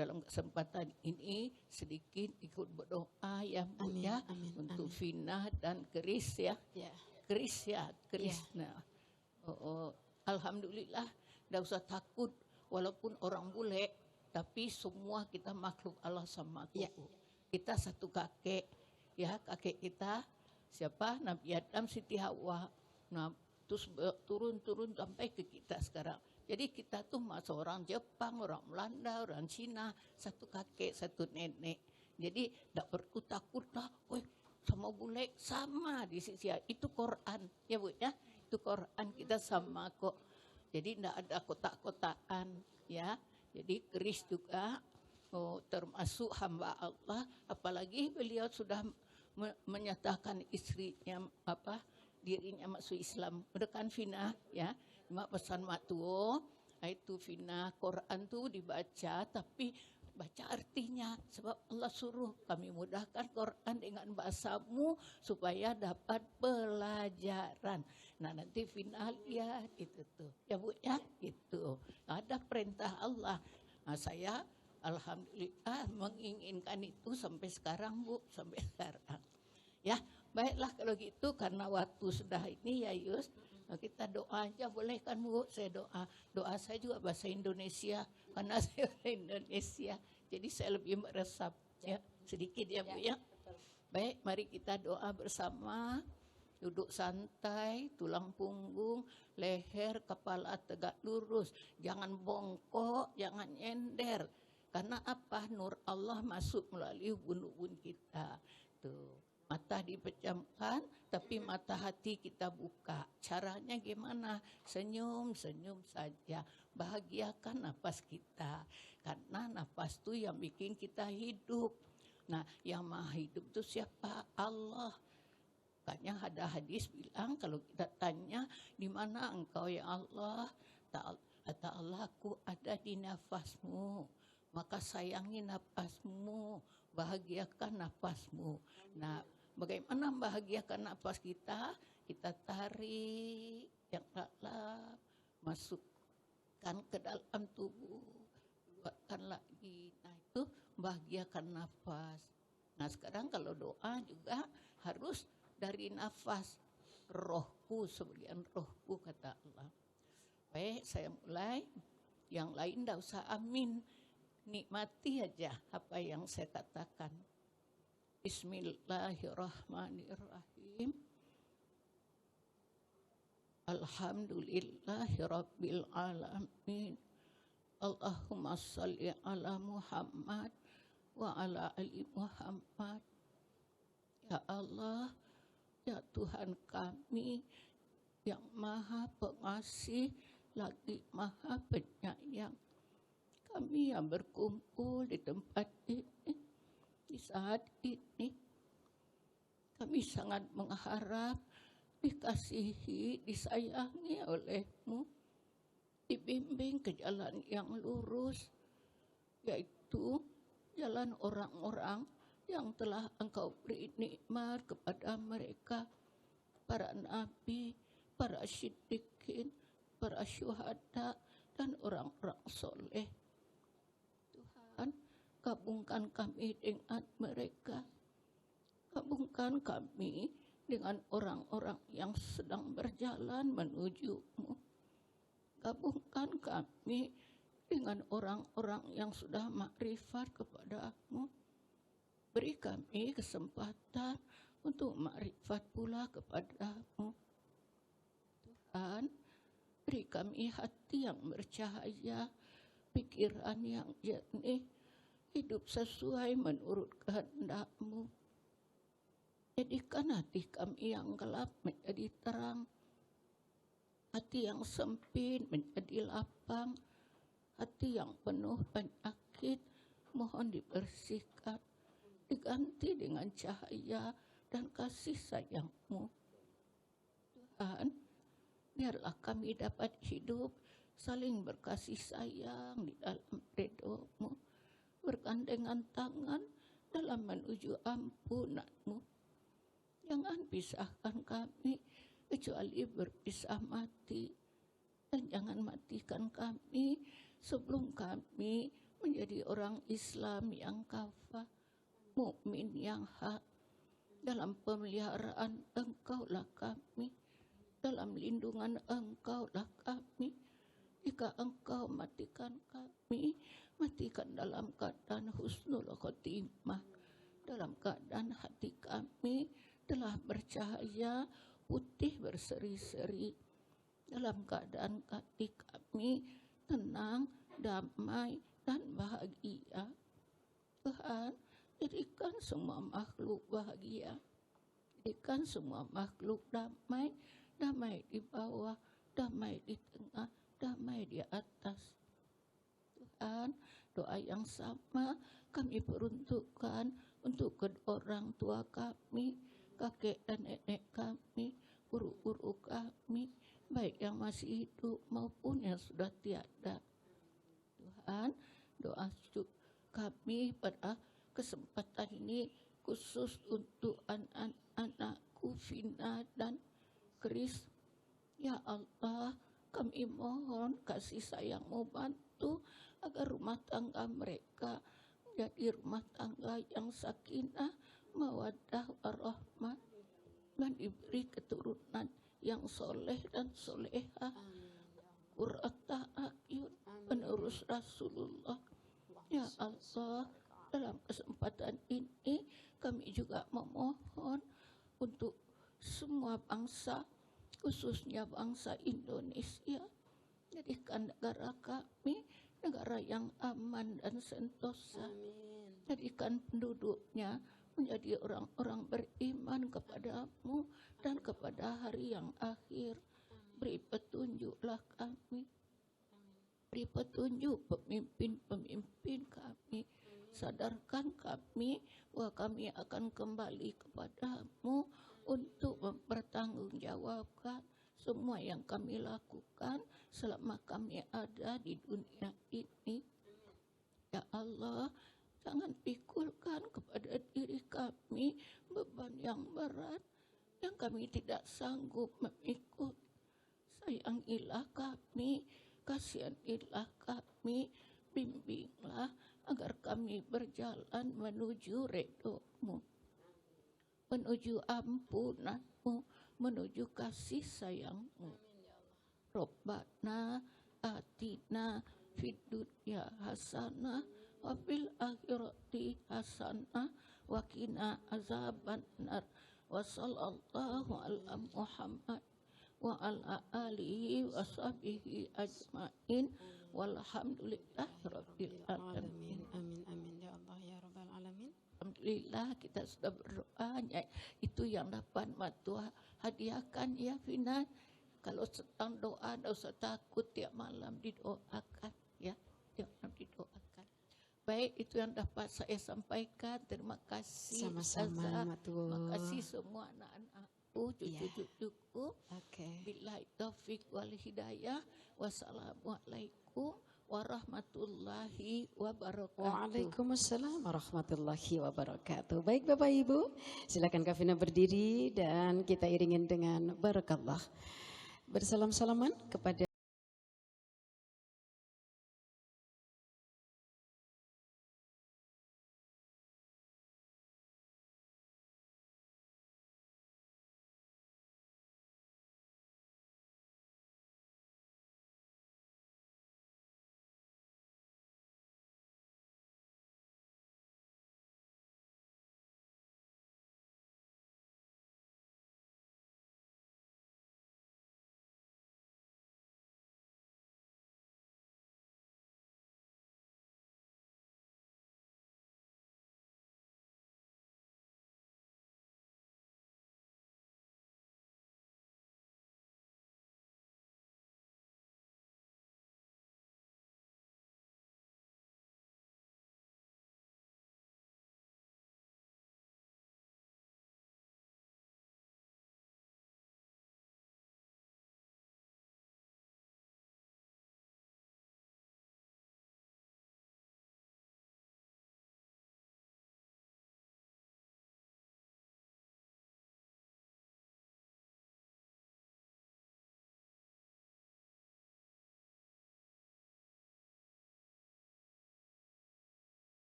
S5: dalam kesempatan ini sedikit ikut berdoa ya Bu
S1: Amin,
S5: ya
S1: amin,
S5: untuk
S1: amin.
S5: Vina dan Kris ya.
S1: Ya.
S5: Kris ya, Kris. Nah, alhamdulillah tidak usah takut walaupun orang bule, tapi semua kita makhluk Allah sama
S1: Ya.
S5: Tuhan. Kita satu kakek ya, kakek kita siapa? Nabi Adam, Siti Hawa. Nah, terus turun sampai ke kita sekarang. Jadi kita tuh masuk orang Jepang, orang Belanda, orang Cina, satu kakek, satu nenek. Jadi tidak perlu takut lah, sama bule sama di sisi itu Quran ya Bu ya. Itu Quran kita sama kok. Jadi tidak ada kotak-kotakan ya. Jadi Kris juga termasuk hamba Allah, apalagi beliau sudah menyatakan istrinya dirinya masuk Islam. Bukan Vina ya. Cuma pesan mak tuo itu Vina, Quran tuh dibaca tapi baca artinya, sebab Allah suruh kami mudahkan Quran dengan bahasamu supaya dapat pelajaran. Nah nanti Vina lihat itu tuh ya Bu ya gitu. Ada perintah Allah. Nah saya alhamdulillah menginginkan itu sampai sekarang Bu, sampai sekarang. Ya, baiklah kalau gitu karena waktu sudah ini ya Yus. Nah, kita doa aja boleh kan Bu? Saya doa. Doa saya juga bahasa Indonesia karena saya orang Indonesia. Jadi saya lebih meresap ya sedikit ya Bu ya. Baik, mari kita doa bersama. Duduk santai, tulang punggung, leher, kepala tegak lurus. Jangan bongkok, jangan nyender. Karena apa? Nur Allah masuk melalui ubun-ubun kita. Tuh, mata dipejamkan, tapi mata hati kita buka. Caranya gimana? Senyum-senyum saja. Bahagiakan napas kita. Karena napas itu yang bikin kita hidup. Nah, yang maha hidup itu siapa? Allah. Makanya ada hadis bilang kalau kita tanya di mana engkau ya Allah, kata Allah, aku ada di nafasmu. Maka sayangi nafasmu, bahagiakan nafasmu. Nah, bagaimana membahagiakan nafas kita? Kita tarik yang dalam, masukkan ke dalam tubuh, keluarkan lagi. Nah, itu membahagiakan nafas. Nah, sekarang kalau doa juga harus dari nafas, rohku, sebagian rohku kata Allah. Baik, saya mulai. Yang lain tidak usah amin. Nikmati aja apa yang saya katakan. Bismillahirrahmanirrahim. Alhamdulillahirabbil alamin. Allahumma shalli ala Muhammad wa ala ali Muhammad. Ya Allah, ya Tuhan kami yang maha pengasih lagi maha penyayang. Kami yang berkumpul di tempat ini, di saat ini, kami sangat mengharap dikasihi, disayangi oleh-Mu, dibimbing ke jalan yang lurus, yaitu jalan orang-orang yang telah Engkau beri nikmat kepada mereka, para nabi, para siddiqin, para syuhada, dan orang-orang soleh. Tuhan, gabungkan kami dengan mereka. Gabungkan kami dengan orang-orang yang sedang berjalan menuju-Mu. Gabungkan kami dengan orang-orang yang sudah makrifat kepada-Mu. Beri kami kesempatan untuk makrifat pula kepada-Mu. Tuhan, beri kami hati yang bercahaya, pikiran yang jernih, hidup sesuai menurut kehendak-Mu. Jadikan hati kami yang gelap menjadi terang, hati yang sempit menjadi lapang, hati yang penuh penyakit mohon dibersihkan, diganti dengan cahaya dan kasih sayang-Mu. Tuhan, biarlah kami dapat hidup saling berkasih sayang di dalam ridho-Mu, bergandengan tangan dalam menuju ampunan-Mu. Jangan pisahkan kami kecuali berpisah mati, dan jangan matikan kami sebelum kami menjadi orang Islam yang kafah, mukmin yang hak. Dalam pemeliharaan Engkau-lah kami, dalam lindungan Engkau-lah kami. Jika Engkau matikan kami, matikan dalam keadaan husnul khotimah, dalam keadaan hati kami telah bercahaya putih berseri-seri, dalam keadaan hati kami tenang, damai, dan bahagia. Tuhan, jadikan semua makhluk bahagia, jadikan semua makhluk damai, damai di bawah, damai di tengah, damai di atas. Tuhan, doa yang sama kami peruntukkan untuk kedua orang tua kami, kakek dan nenek kami, guru-guru kami, baik yang masih hidup maupun yang sudah tiada. Tuhan, doa kami pada kesempatan ini khusus untuk anak-anakku Vina dan Chris. Ya Allah, kami mohon kasih sayang-Mu bantu agar rumah tangga mereka menjadi rumah tangga yang sakinah, mawaddah, warahmah, dan diberi keturunan yang soleh dan solehah, qurrata a'yun, penerus Rasulullah. Ya Allah, dalam kesempatan ini kami juga memohon untuk semua bangsa, khususnya bangsa Indonesia, jadikan negara kami negara yang aman dan sentosa. Jadikan penduduknya menjadi orang-orang beriman kepada-Mu dan kepada hari yang akhir. Beri petunjuklah kami, beri petunjuk pemimpin-pemimpin kami. Sadarkan kami bahwa kami akan kembali kepada-Mu untuk mempertanggungjawabkan semua yang kami lakukan selama kami ada di dunia ini. Ya Allah, jangan pikulkan kepada diri kami beban yang berat yang kami tidak sanggup memikul. Sayangilah kami, kasihanilah kami, bimbinglah agar kami berjalan menuju ridho-Mu, menuju ampunan-Mu, menuju kasih sayang-Mu. Rabbana atina fid dunya hasanah wa fil akhirati hasanah wa qina azabannar. Wa sallallahu ala Muhammad wa ala alihi wa sahbihi ajmain walhamdulillahi rabbil alamin.
S1: Amin, amin, ya Allah, ya Rabbal alamin.
S5: Alhamdulillah kita sudah berdoa, itu yang dapat Matu hadiahkan ya Vina. Kalau sedang doa tidak usah takut, tiap malam didoakan ya, tiap malam didoakan. Baik, itu yang dapat saya sampaikan. Terima kasih
S1: Sama-sama,
S5: Ustazah.
S1: Matu.
S5: Terima kasih semua anak-anakku. aku, cucu-cucuku.
S1: Oke.
S5: Billahi taufik wal hidayah. Wassalamualaikum warahmatullahi wabarakatuh.
S1: Waalaikumsalam warahmatullahi wabarakatuh. Baik Bapak Ibu, silakan Kak Vina berdiri dan kita iringin dengan barakallah. Bersalam-salaman kepada